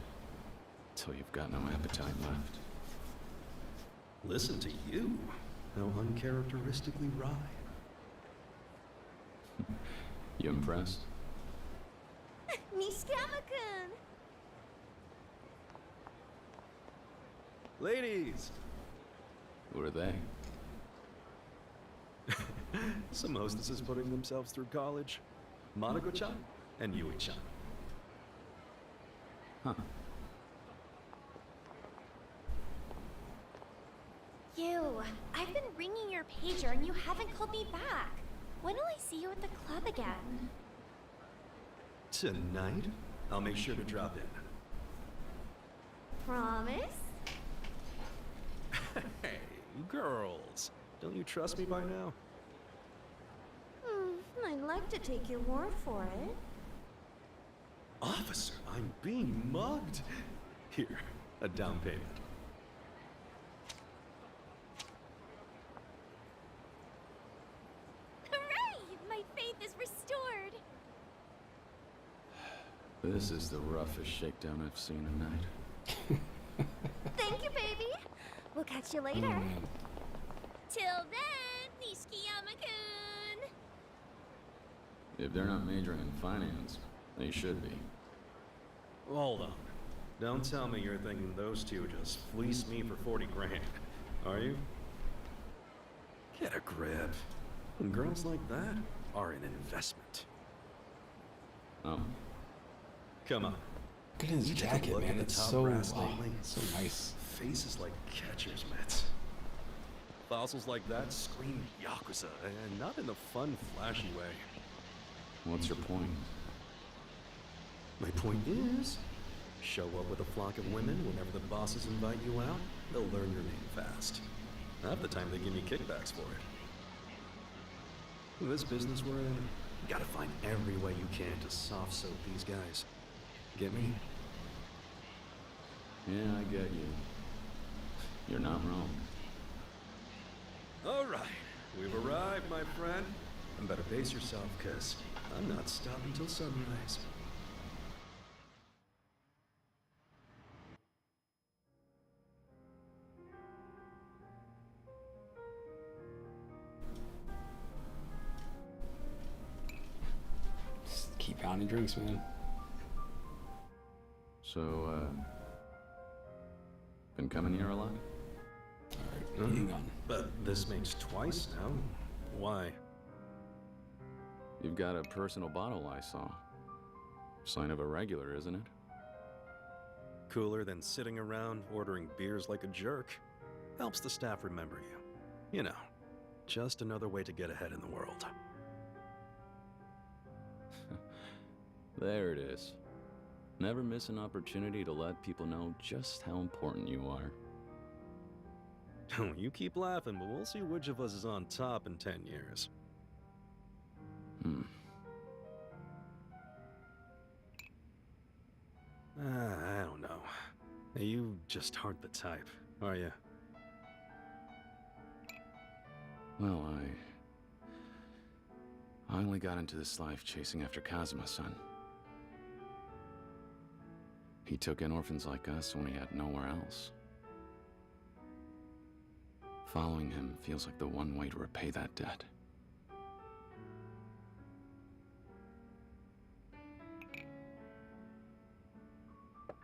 Till you've got no appetite left. Listen to you. How uncharacteristically wry. You impressed? Nishikama-kun! Ladies! Who are they? Some hostesses putting themselves through college. Monoko-chan and Yui-chan. Huh. You, I've been ringing your pager and you haven't called me back. When will I see you at the club again? Tonight? I'll make sure to drop in. Promise? Hey, girls. Don't you trust me by now? I'd like to take your word for it. Officer, I'm being mugged. Here, a down payment. Hooray! My faith is restored! This is the roughest shakedown I've seen tonight. Thank you, baby! We'll catch you later. Oh, man. Till then! Nishikiyama-kun! If they're not majoring in finance, they should be. Hold on. Don't tell me you're thinking those two just fleeced me for 40 grand, are you? Get a grip. Girls like that are an investment. Oh. Come on. Look at his You take a jacket, look man. at the It's top so, brass lately. so nice. Faces like catcher's mitts. Fossils like that scream Yakuza, and not in a fun, flashy way. What's your point? My point is, show up with a flock of women whenever the bosses invite you out, they'll learn your name fast. Half the time they give me kickbacks for it. In this business we're in, you gotta find every way you can to soft soap these guys. Get me? Yeah, I get you. You're not wrong. All right, we've arrived, my friend. And better pace yourself, cause I'm not stopping till sunrise. Just keep pounding drinks, man. So, been coming here a lot? Alright, hang on. But this makes twice now. Why? You've got a personal bottle I saw. Sign of a regular, isn't it? Cooler than sitting around ordering beers like a jerk. Helps the staff remember you. You know, just another way to get ahead in the world. There it is. Never miss an opportunity to let people know just how important you are. You keep laughing, but we'll see which of us is on top in 10 years. I don't know. You just aren't the type, are you? Well, I only got into this life chasing after Kazuma-san. He took in orphans like us when he had nowhere else. Following him feels like the one way to repay that debt.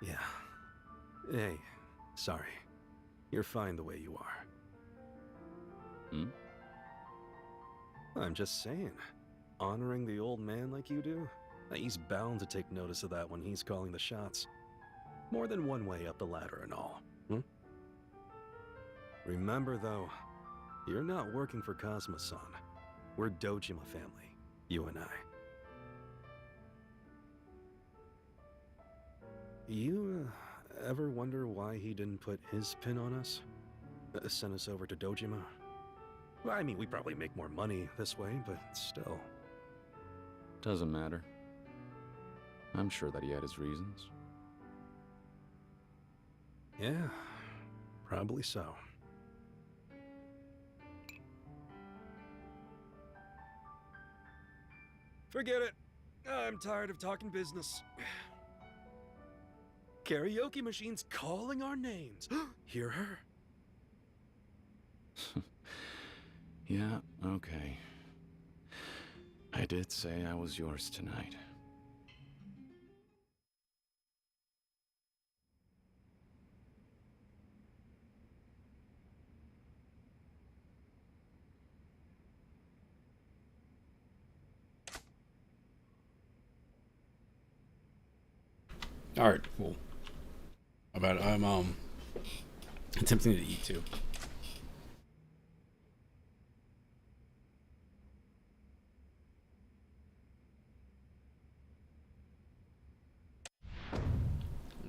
Yeah. Hey, sorry. You're fine the way you are. Hmm? I'm just saying. Honoring the old man like you do? He's bound to take notice of that when he's calling the shots. More than one way up the ladder and all. Remember, though, you're not working for Kazuma-san. We're Dojima family, you and I. You ever wonder why he didn't put his pin on us? Send us over to Dojima? Well, I mean, we probably make more money this way, but still. Doesn't matter. I'm sure that he had his reasons. Yeah, probably so. Forget it. I'm tired of talking business. Karaoke machine's calling our names. Hear her? Yeah, okay. I did say I was yours tonight. All right, cool. About I'm attempting to eat too.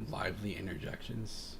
Lively interjections.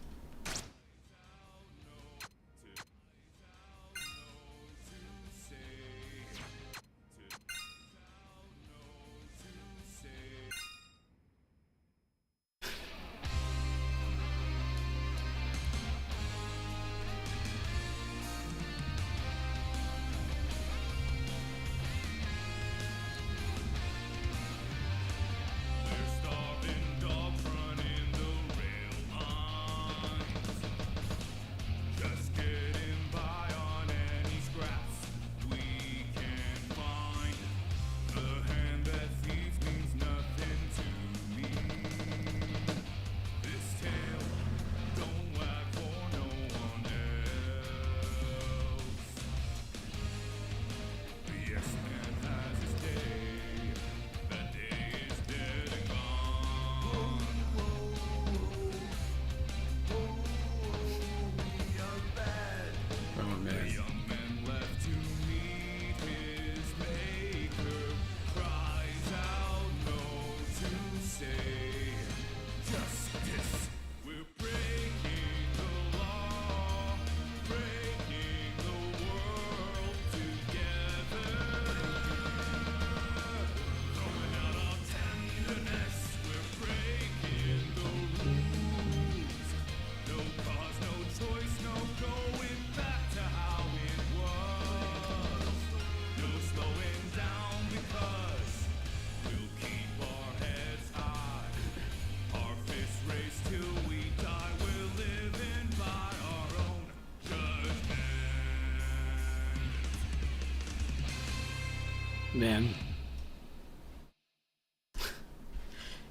Man.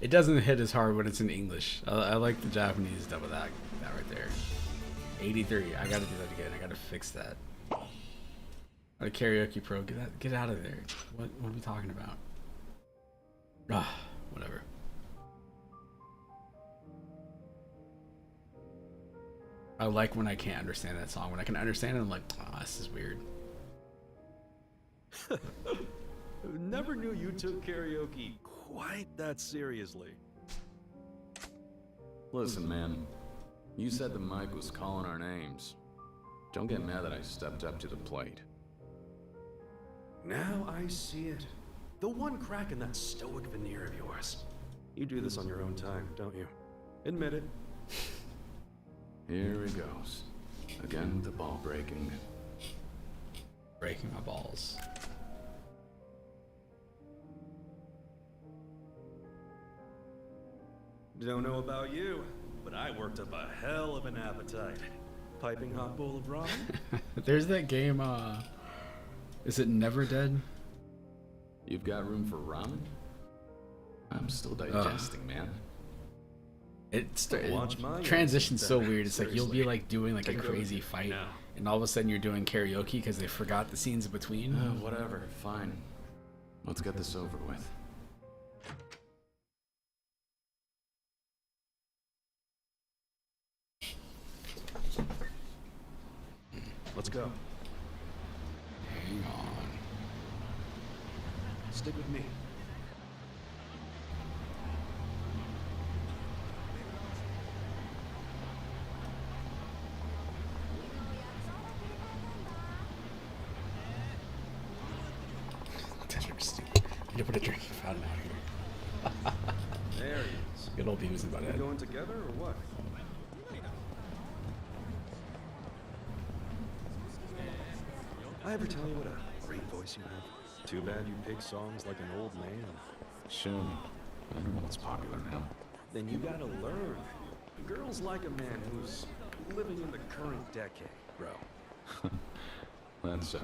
It doesn't hit as hard when it's in English. I like the Japanese dub of that right there. 83. I gotta do that again. I gotta fix that. A karaoke pro, get out of there. What are we talking about? Ah, whatever. I like when I can't understand that song. When I can understand it, I'm like, ah, this is weird. Never knew you took karaoke quite that seriously. Listen, man. You said the mic was calling our names. Don't get mad that I stepped up to the plate. Now I see it. The one crack in that stoic veneer of yours. You do this on your own time, don't you? Admit it. Here he goes. Again with the ball breaking. Breaking my balls. Don't know about you, but I worked up a hell of an appetite. Piping hot bowl of ramen? There's that game, is it Never Dead? You've got room for ramen? I'm still digesting, man. It transitions so weird. It's like you'll be like doing like a crazy fight, and all of a sudden you're doing karaoke because they forgot the scenes in between. Whatever, fine. Let's get this over with. Let's go. Hang on. Stick with me. Stupid. I need to put a drinking fountain out here. There he is. Good old Beavis and We Butthead. going together or what? I ever tell you what a great voice you have? Too bad you pick songs like an old man. Soon. I don't know what's popular now. Then you gotta learn. Girls like a man who's living in the current decade, bro. That's so.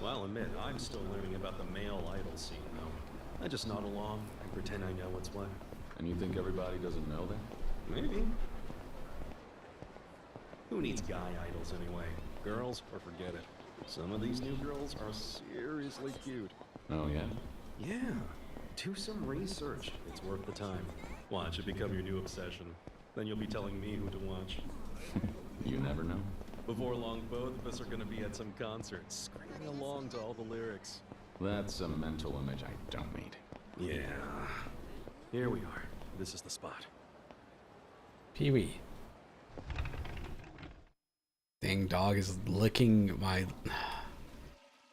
Well, I'll admit, I'm still learning about the male idol scene, though. I just nod along and pretend I know what's what. And you think everybody doesn't know that? Maybe. Who needs guy idols anyway? Girls, or forget it. Some of these new girls are seriously cute. Oh, yeah? Yeah. Do some research. It's worth the time. Watch it become your new obsession. Then you'll be telling me who to watch. You never know. Before long, both of us are gonna be at some concert, screaming along to all the lyrics. That's a mental image I don't need. Yeah. Here we are. This is the spot. Pee-wee. Dang, dog is licking my...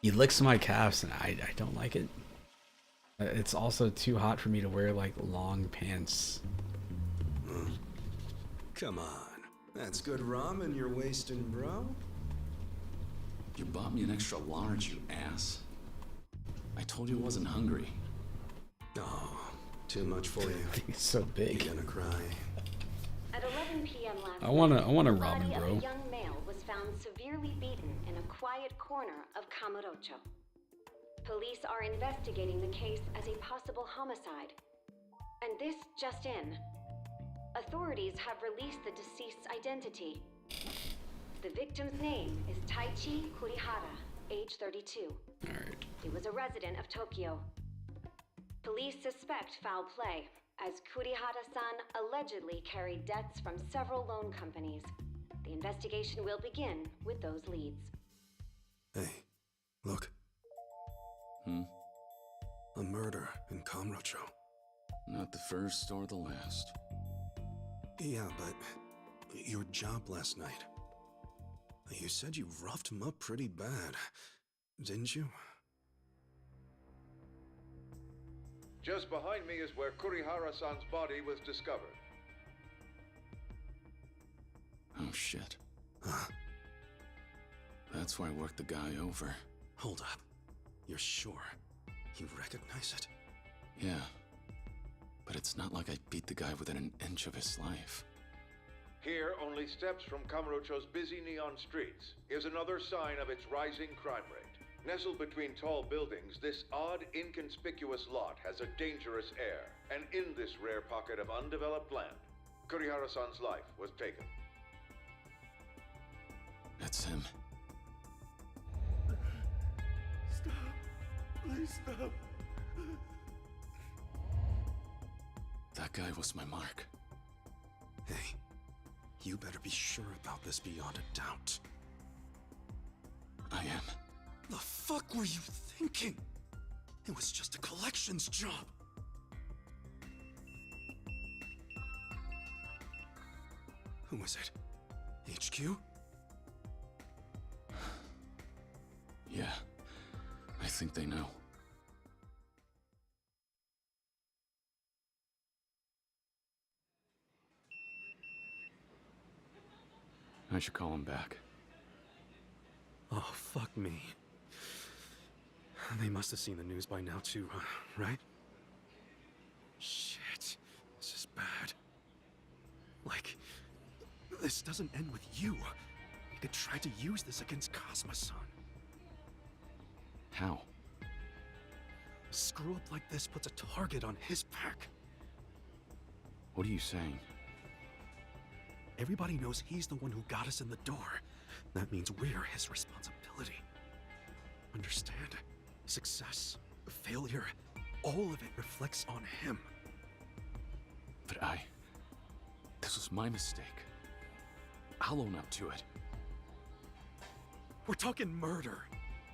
He licks my calves and I don't like it. It's also too hot for me to wear like long pants. Come on. That's good ramen you're wasting, bro. You bought me an extra large, you ass. I told you I wasn't hungry. Oh, too much for you. It's so big. You're gonna cry. At 11 p.m. last I want a night, ramen, the body bro. of a young male was found severely beaten in a quiet corner of Kamurocho. Police are investigating the case as a possible homicide. And this just in. Authorities have released the deceased's identity. The victim's name is Taichi Kurihara, age 32. Alright. He was a resident of Tokyo. Police suspect foul play, as Kurihara-san allegedly carried debts from several loan companies. The investigation will begin with those leads. Hey, look. A murder in Kamurocho. Not the first or the last. Yeah, but your job last night. You said you roughed him up pretty bad, didn't you? Just behind me is where Kurihara-san's body was discovered. Oh, shit. Huh? That's why I worked the guy over. Hold up. You're sure? You recognize it? Yeah. But it's not like I beat the guy within an inch of his life. Here, only steps from Kamurocho's busy neon streets. Here's another sign of its rising crime rate. Nestled between tall buildings, this odd, inconspicuous lot has a dangerous air. And in this rare pocket of undeveloped land, Kurihara-san's life was taken. That's him. Stop. Please stop. That guy was my mark. Hey, you better be sure about this beyond a doubt. I am. The fuck were you thinking? It was just a collections job. Who was it? HQ? Yeah, I think they know. I should call him back. Oh, fuck me. They must have seen the news by now too, right? Shit, this is bad. Like, this doesn't end with you. He could try to use this against Kazuma-san. How? A screw-up like this puts a target on his back. What are you saying? Everybody knows he's the one who got us in the door. That means we're his responsibility. Understand? Success, failure, all of it reflects on him. But this was my mistake. I'll own up to it. We're talking murder.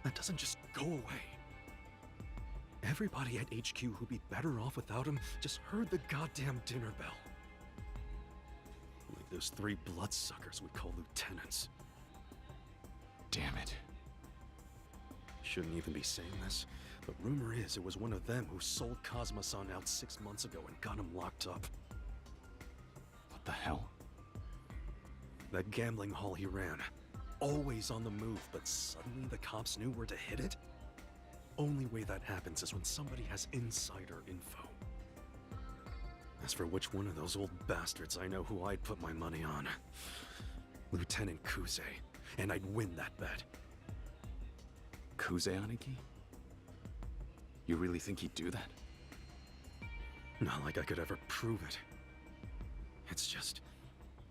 That doesn't just go away. Everybody at HQ who'd be better off without him just heard the goddamn dinner bell. Like those 3 bloodsuckers we call lieutenants. Damn it. Shouldn't even be saying this, but rumor is it was one of them who sold Kazuma-san out 6 months ago and got him locked up. What the hell? That gambling hall he ran. Always on the move, but suddenly the cops knew where to hit it? Only way that happens is when somebody has insider info. As for which one of those old bastards, I know who I'd put my money on. Lieutenant Kuze, and I'd win that bet. Kuze Aniki? You really think he'd do that? Not like I could ever prove it. It's just...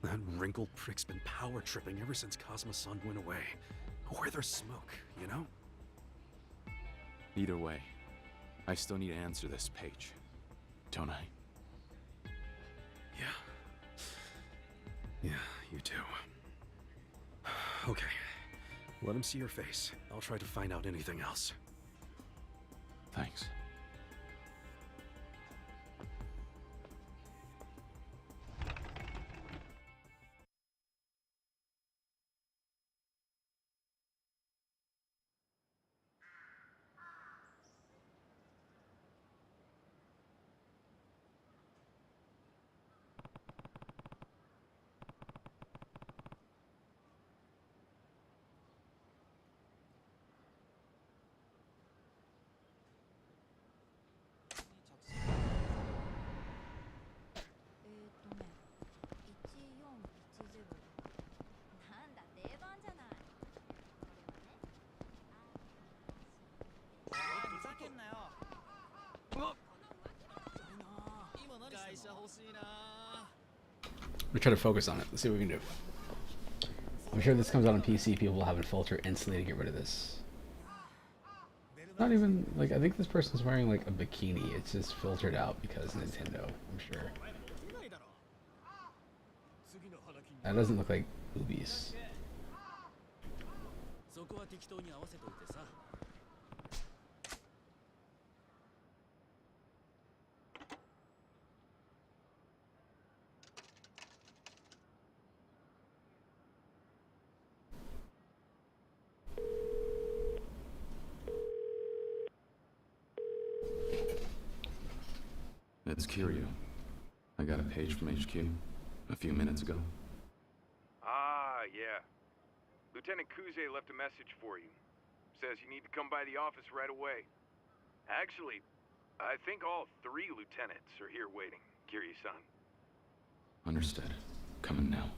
that wrinkled prick's been power tripping ever since Kazuma-san went away. Where there's smoke, you know? Either way, I still need to answer this page. Don't I? Yeah. Yeah, you do. Okay. Let him see your face. I'll try to find out anything else. Thanks. We try to focus on it. Let's see what we can do. I'm sure this comes out on PC. People will have a filter instantly to get rid of this. Not even like I think this person's wearing like a bikini. It's just filtered out because Nintendo. I'm sure. That doesn't look like boobies. It's Kiryu. I got a page from HQ a few minutes ago. Ah, yeah. Lieutenant Kuze left a message for you. Says you need to come by the office right away. Actually, I think all 3 lieutenants are here waiting, Kiryu-san. Understood. Coming now.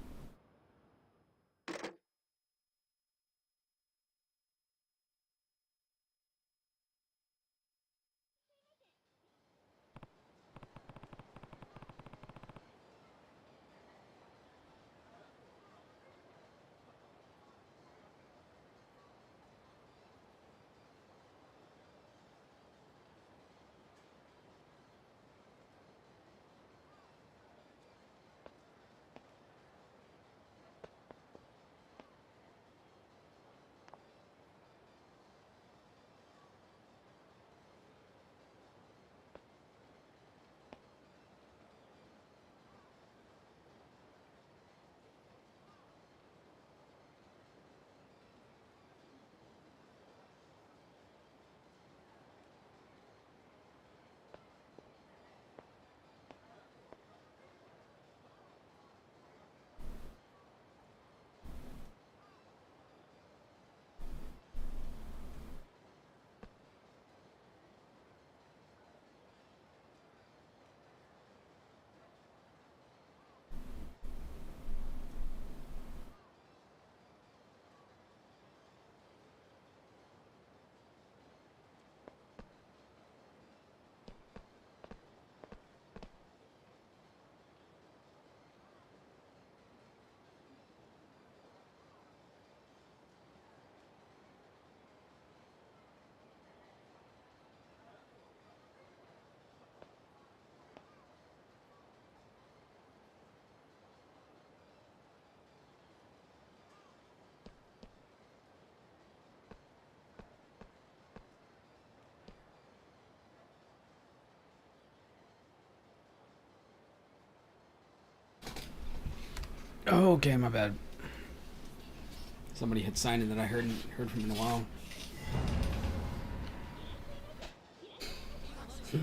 Oh, okay, my bad. Somebody had signed in that I heard from in a while. You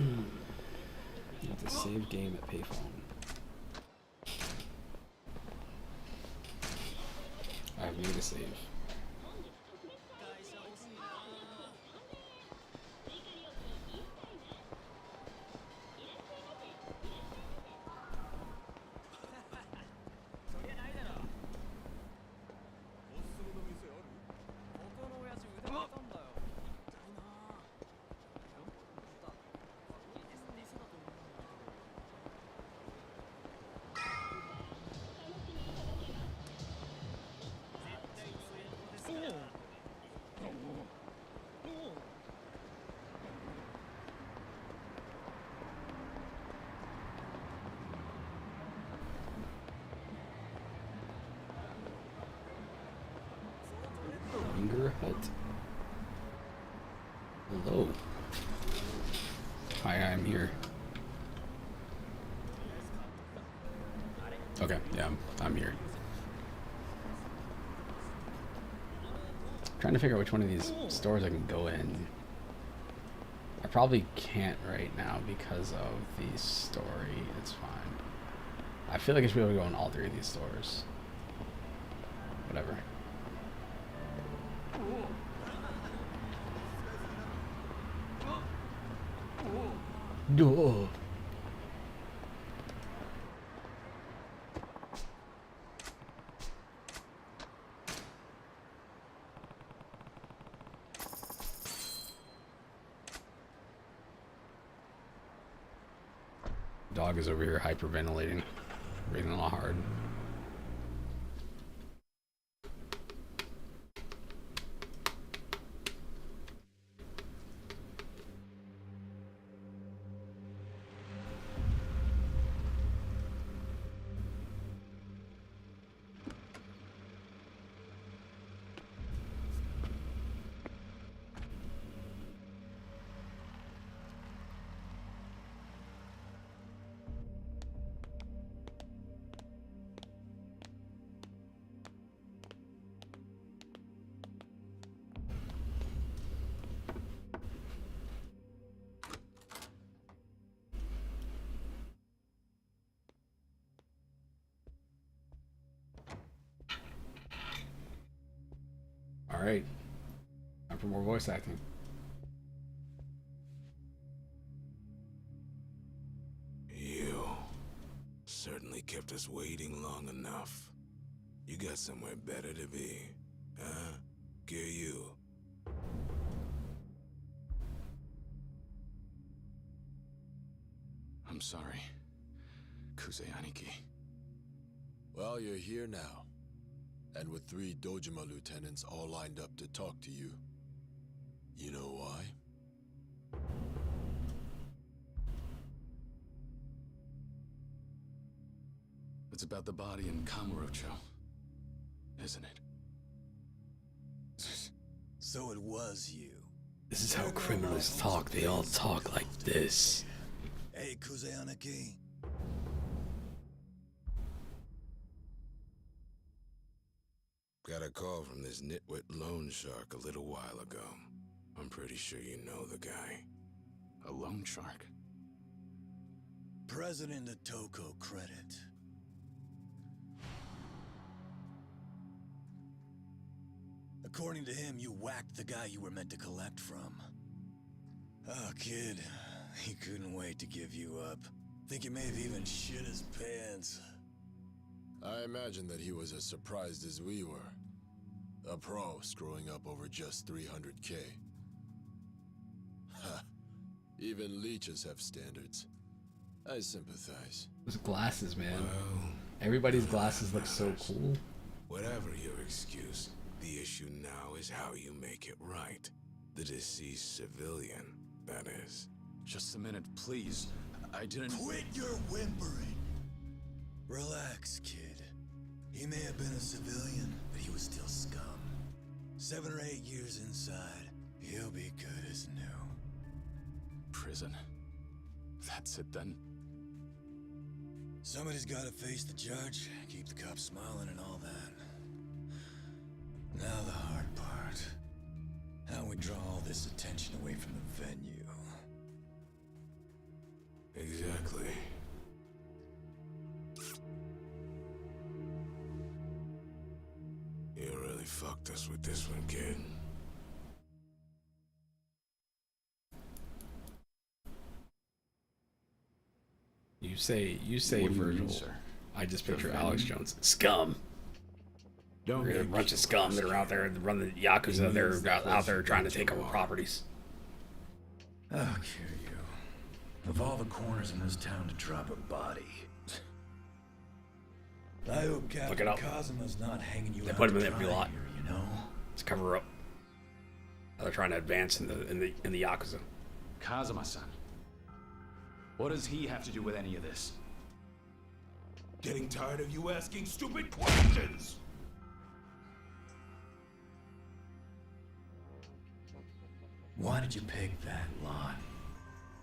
have to save game at payphone. I've made a save. Finger hut. Hello. Hi, I'm here. Okay, yeah, I'm here. Trying to figure out which one of these stores I can go in. I probably can't right now because of the story. It's fine. I feel like I should be able to go in all three of these stores. Whatever. Duh. Dog is over here hyperventilating, breathing a lot hard. Alright. Time for more voice acting. You certainly kept us waiting long enough. You got somewhere better to be, huh? Kiryu. I'm sorry, Kuze Aniki. Well, you're here now. And with 3 Dojima lieutenants all lined up to talk to you. You know why? It's about the body in Kamurocho, isn't it? So it was you. This is how criminals talk. They all talk like this. Hey, Kuzeanaki. Got a call from this nitwit loan shark a little while ago. I'm pretty sure you know the guy. A loan shark? President of Toko Credit. According to him, you whacked the guy you were meant to collect from. Oh, kid. He couldn't wait to give you up. Think he may have even shit his pants. I imagine that he was as surprised as we were. A pro screwing up over just 300K. Ha. Even leeches have standards. I sympathize. Those glasses, man. Well, everybody's glasses look so cool. Whatever your excuse, the issue now is how you make it right. The deceased civilian, that is. Just a minute, please. I didn't... Quit your whimpering! Relax, kid. He may have been a civilian, but he was still scum. 7 or 8 years inside, he'll be good as new. Prison. That's it then? Somebody's gotta face the judge, keep the cops smiling and all that. Now the hard part. How we draw all this attention away from the venue. Exactly. You really fucked us with this one, kid. You say What do you Virgil. mean, sir? I just picture Alex Jones. Scum. Don't We're a bunch of scum that are out there that run the Yakuza. They're out there trying to take over properties. Oh, Kiryu. Of all the corners in this town to drop a body. I hope Look Captain it up. Kazuma's not hanging you They out put him to in the dry lot. here, you know? It's cover up. They're trying to advance in the Yakuza. Kazuma-san. What does he have to do with any of this? Getting tired of you asking stupid questions! Why did you pick that lot?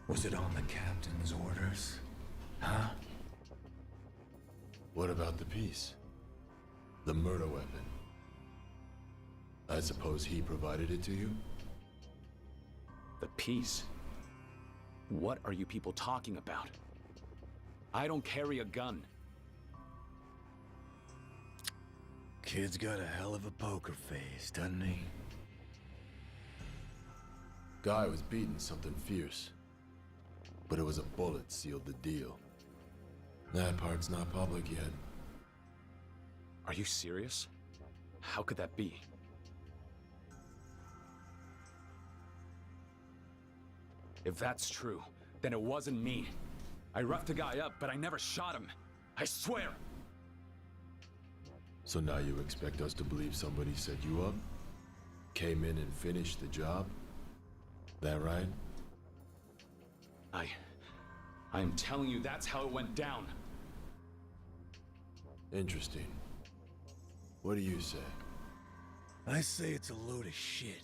Was it on the captain's orders? Huh? What about the piece? The murder weapon? I suppose he provided it to you? The piece? What are you people talking about? I don't carry a gun. Kid's got a hell of a poker face, doesn't he? Guy was beating something fierce. But it was a bullet sealed the deal. That part's not public yet. Are you serious? How could that be? If that's true, then it wasn't me. I roughed the guy up, but I never shot him. I swear! So now you expect us to believe somebody set you up? Came in and finished the job? That right? I'm telling you, that's how it went down. Interesting. What do you say? I say it's a load of shit.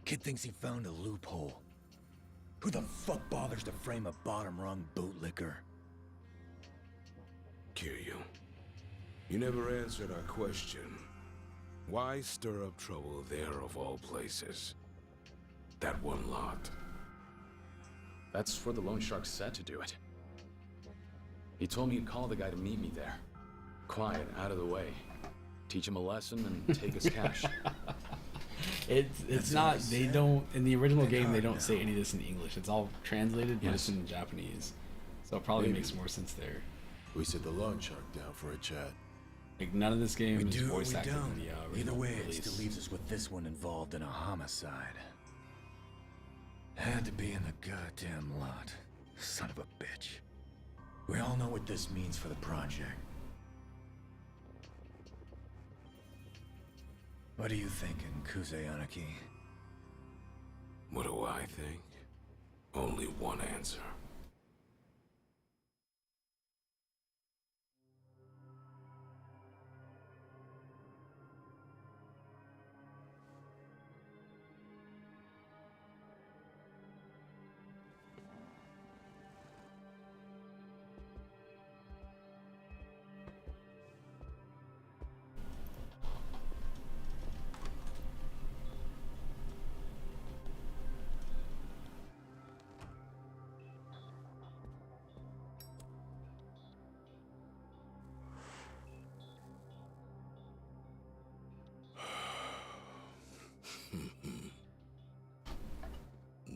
Kid thinks he found a loophole. Who the fuck bothers to frame a bottom-rung bootlicker? Kiryu, you never answered our question. Why stir up trouble there of all places? That one lot. That's for the loan shark said to do it. He told me he'd call the guy to meet me there. Quiet, out of the way. Teach him a lesson and take his cash. It's not. They don't in the original game. They don't say any of this in English. It's all translated, but it's in Japanese. So it probably makes more sense there. We sit the loan shark down for a chat. Like none of this game We is do or voice we acted in don't. the Either original way, it release. still leaves us with this one involved in a homicide. Had to be in the goddamn lot. Son of a bitch. We all know what this means for the project. What are you thinking, Kuzeyanaki? What do I think? Only one answer.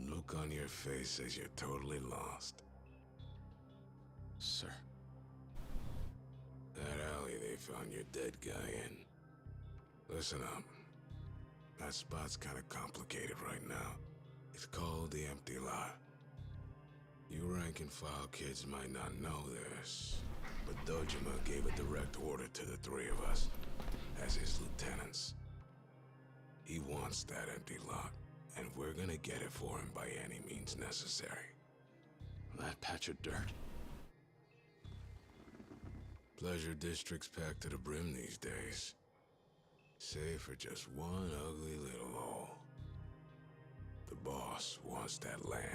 Look on your face says you're totally lost. Sir. That alley they found your dead guy in. Listen up. That spot's kinda complicated right now. It's called the Empty Lot. You rank-and-file kids might not know this, but Dojima gave a direct order to the three of us, as his lieutenants. He wants that empty lot, and we're gonna get it for him by any means necessary. That patch of dirt. Pleasure district's packed to the brim these days. Save for just one ugly little hole. The boss wants that land.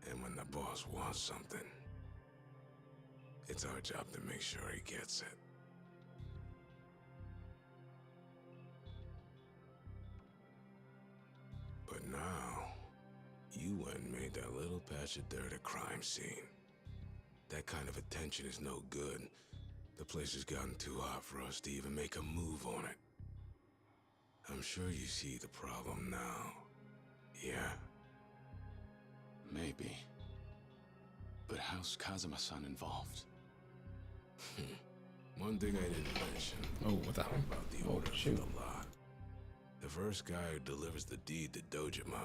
And when the boss wants something, It's our job to make sure he gets it. But now, you went and made that little patch of dirt a crime scene. That kind of attention is no good. The place has gotten too hot for us to even make a move on it. I'm sure you see the problem now. Yeah? Maybe. But how's Kazuma-san involved? One thing I didn't mention. Oh, what the hell? About the order for the lot. The first guy who delivers the deed to Dojima,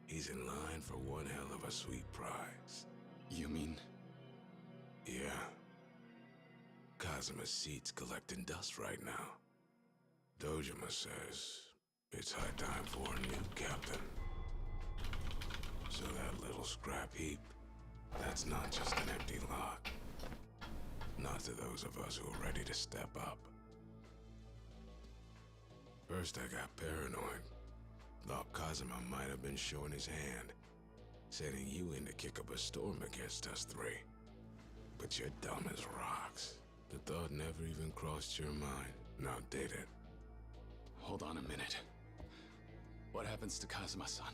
he's in line for one hell of a sweet prize. You mean? Yeah. Kazuma's seat's collecting dust right now. Dojima says it's high time for a new captain. So that little scrap heap, that's not just an empty lot. Not to those of us who are ready to step up. First I got paranoid. Thought Kazuma might have been showing his hand, sending you in to kick up a storm against us three. But you're dumb as rocks. The thought never even crossed your mind, now did it? Hold on a minute. What happens to Kazuma-san?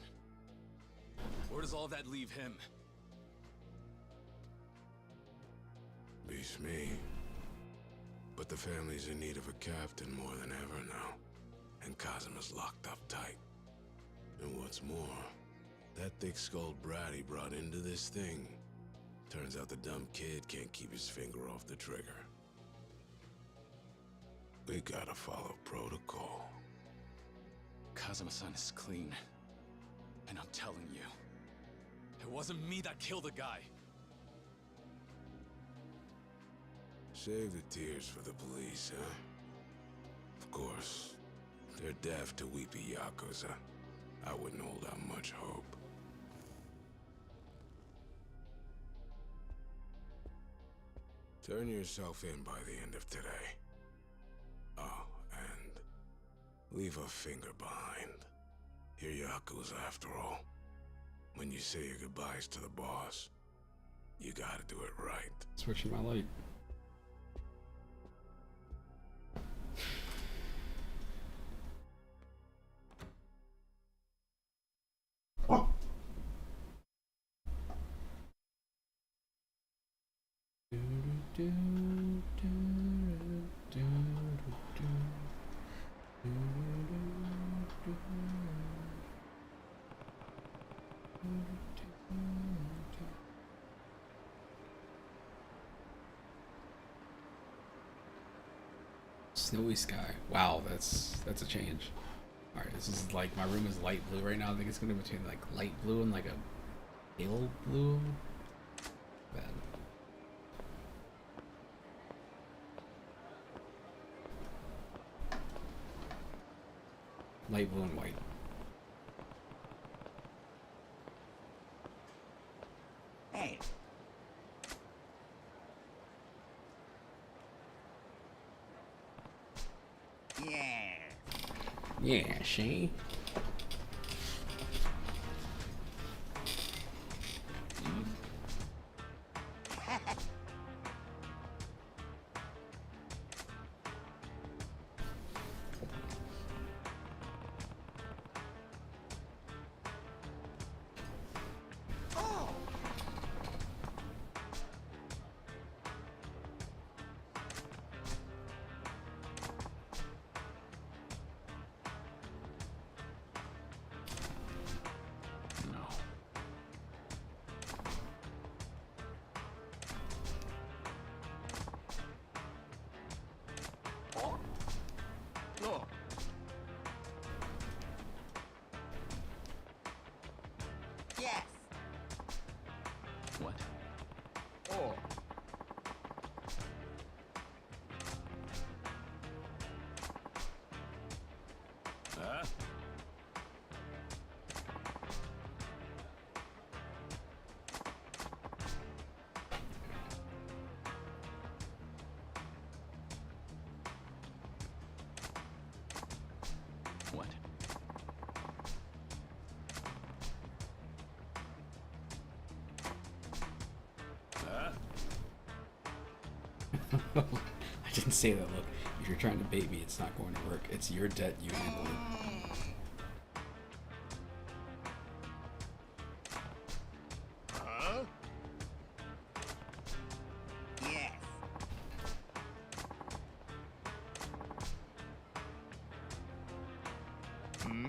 Where does all that leave him? Beats me. But the family's in need of a captain more than ever now. And Kazuma's locked up tight. And what's more, that thick-skulled brat he brought into this thing, turns out the dumb kid can't keep his finger off the trigger. We gotta follow protocol. Kazuma-san is clean. And I'm telling you, it wasn't me that killed the guy. Save the tears for the police, huh? Of course, they're deaf to weepy Yakuza. I wouldn't hold out much hope. Turn yourself in by the end of today. Oh, and leave a finger behind. You're Yakuza after all. When you say your goodbyes to the boss, you gotta do it right. Switching my light. Snowy sky. Wow, that's a change. All right, this is like, my room is light blue right now. I think it's gonna be between like light blue and like a pale blue. Bad. Light blue and white. Hey. Yeah. Yeah, she. Yes. What? Oh. Huh? What? I didn't say that. Look, if you're trying to bait me, it's not going to work. It's your debt. You handle it. Huh? Yes. Hmm?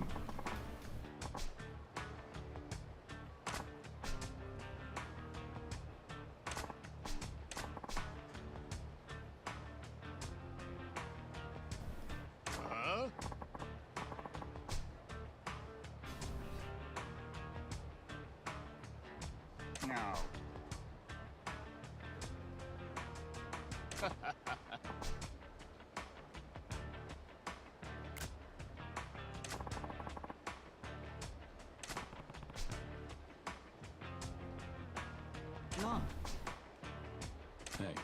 Huh? No. No. Hey.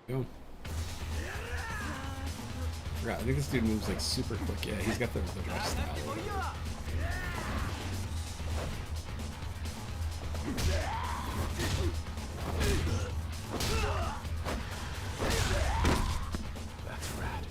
Go. Forgot. I think this dude moves like super quick. Yeah, he's got the rush style. That's rad.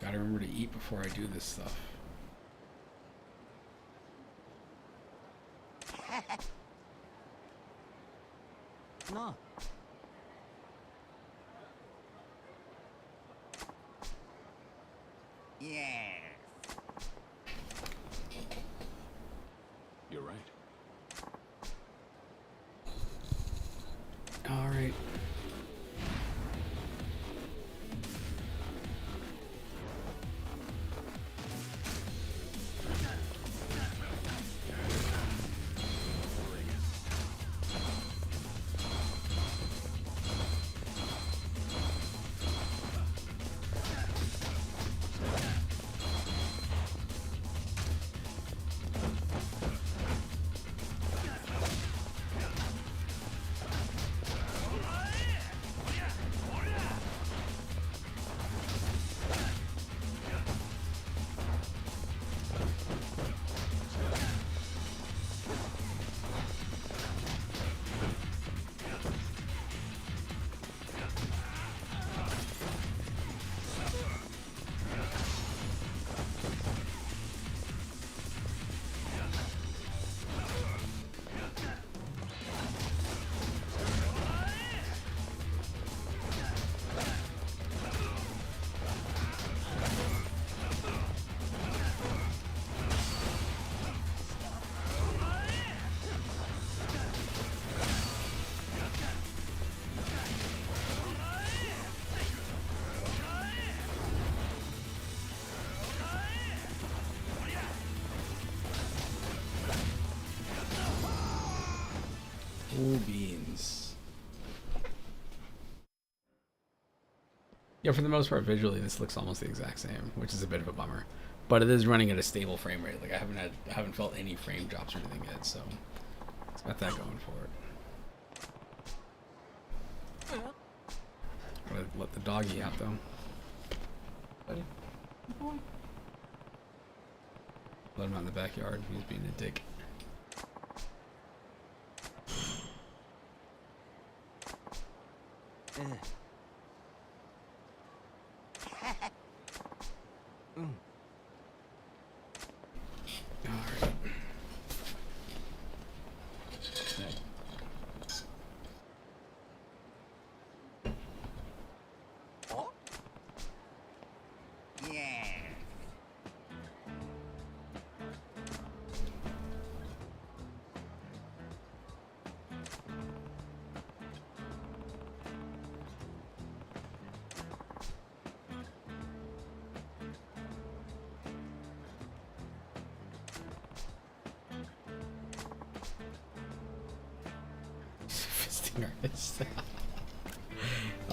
Gotta remember to eat before I do this stuff. No. Yes. You're right. All right. Cool beans. Yeah, for the most part, visually, this looks almost the exact same, which is a bit of a bummer. But it is running at a stable frame rate. Like I haven't felt any frame drops or anything yet, so it's got that going for it. Gotta let the doggy out though. Buddy, good boy. Let him out in the backyard. He's being a dick.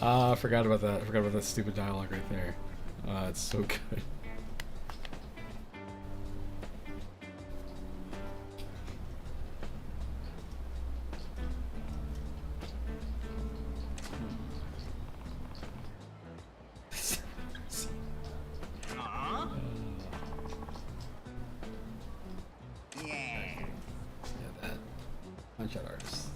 I forgot about that. I forgot about that stupid dialogue right there. It's so good. Punch-out artist.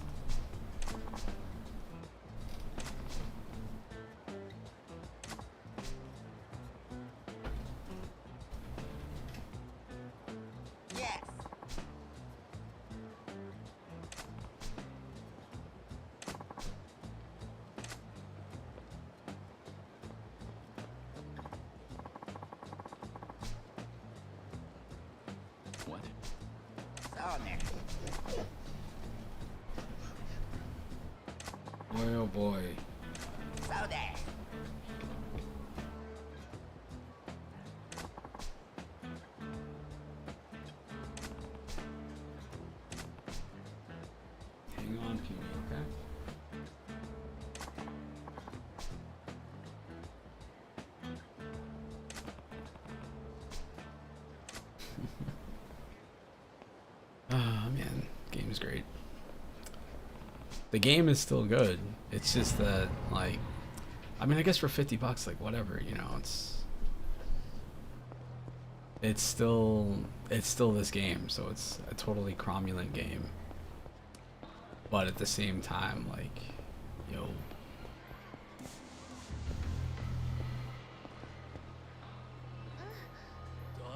Yes. What? So next. Boy, oh boy. So there. Hang on, Peony, okay? Ah, man. Game's great. The game is still good. It's just that, like, I mean, I guess for $50, like, whatever, you know, it's still this game, so it's a totally cromulent game. But at the same time, like, yo.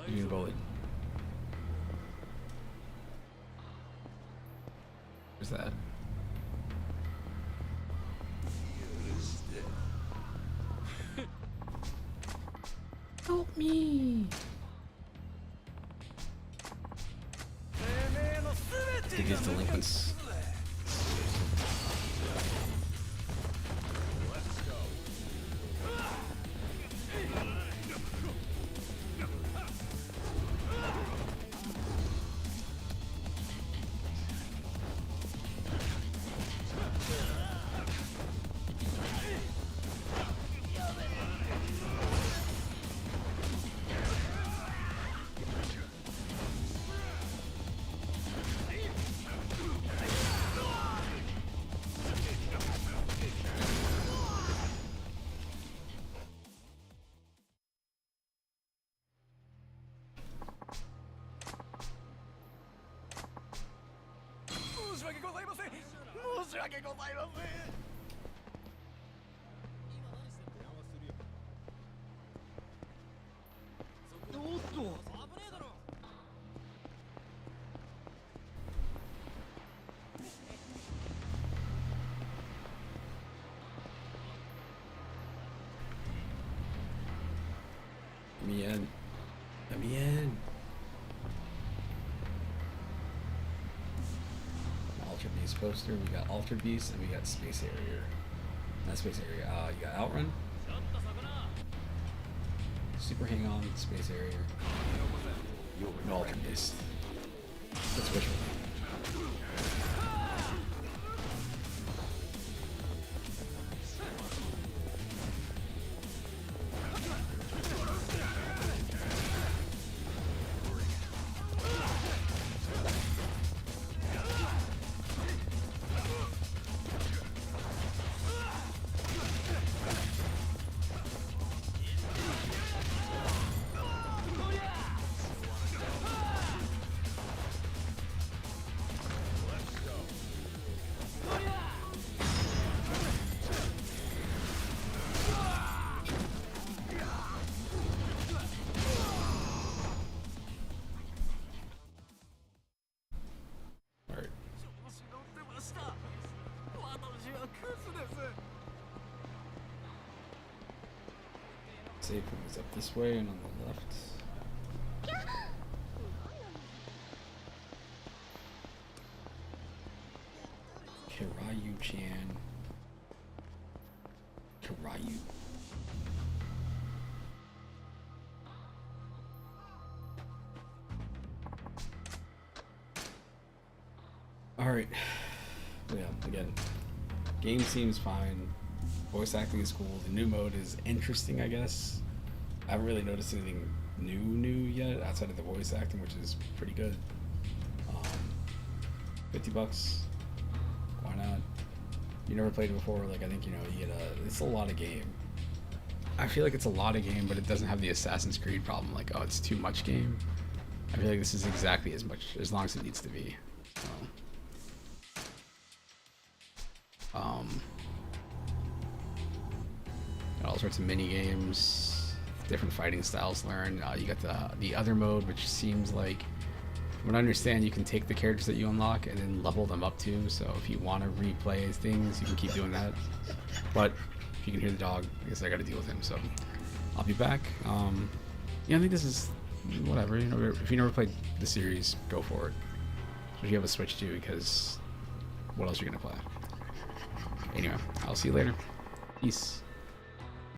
You can bullet. Where's that? Help me! Take these delinquents. Let me in. Let me in. Altered Beast poster. We got Altered Beast and we got Space Harrier. Not Space Harrier. You got Outrun. Super Hang On, Space Harrier. No Altered Beast. Let's switch one. Save point is up this way and on the left. Kirayu-chan. Kirayu. Alright. Yeah, again. Game seems fine. Voice acting is cool. The new mode is interesting, I guess. I haven't really noticed anything new yet outside of the voice acting, which is pretty good. $50. Why not? You never played it before, like I think you know you get it's a lot of game. I feel like it's a lot of game, but it doesn't have the Assassin's Creed problem, like, oh, it's too much game. I feel like this is exactly as long as it needs to be. So, all sorts of mini games, different fighting styles to learn. You got the other mode, which seems like, from what I understand, you can take the characters that you unlock and then level them up too. So if you want to replay things, you can keep doing that. But if you can hear the dog, I guess I got to deal with him. So I'll be back. Yeah, I think this is whatever. You know, if you never played the series, go for it. If you have a Switch too, because what else are you gonna play? Anyway, I'll see you later. Peace.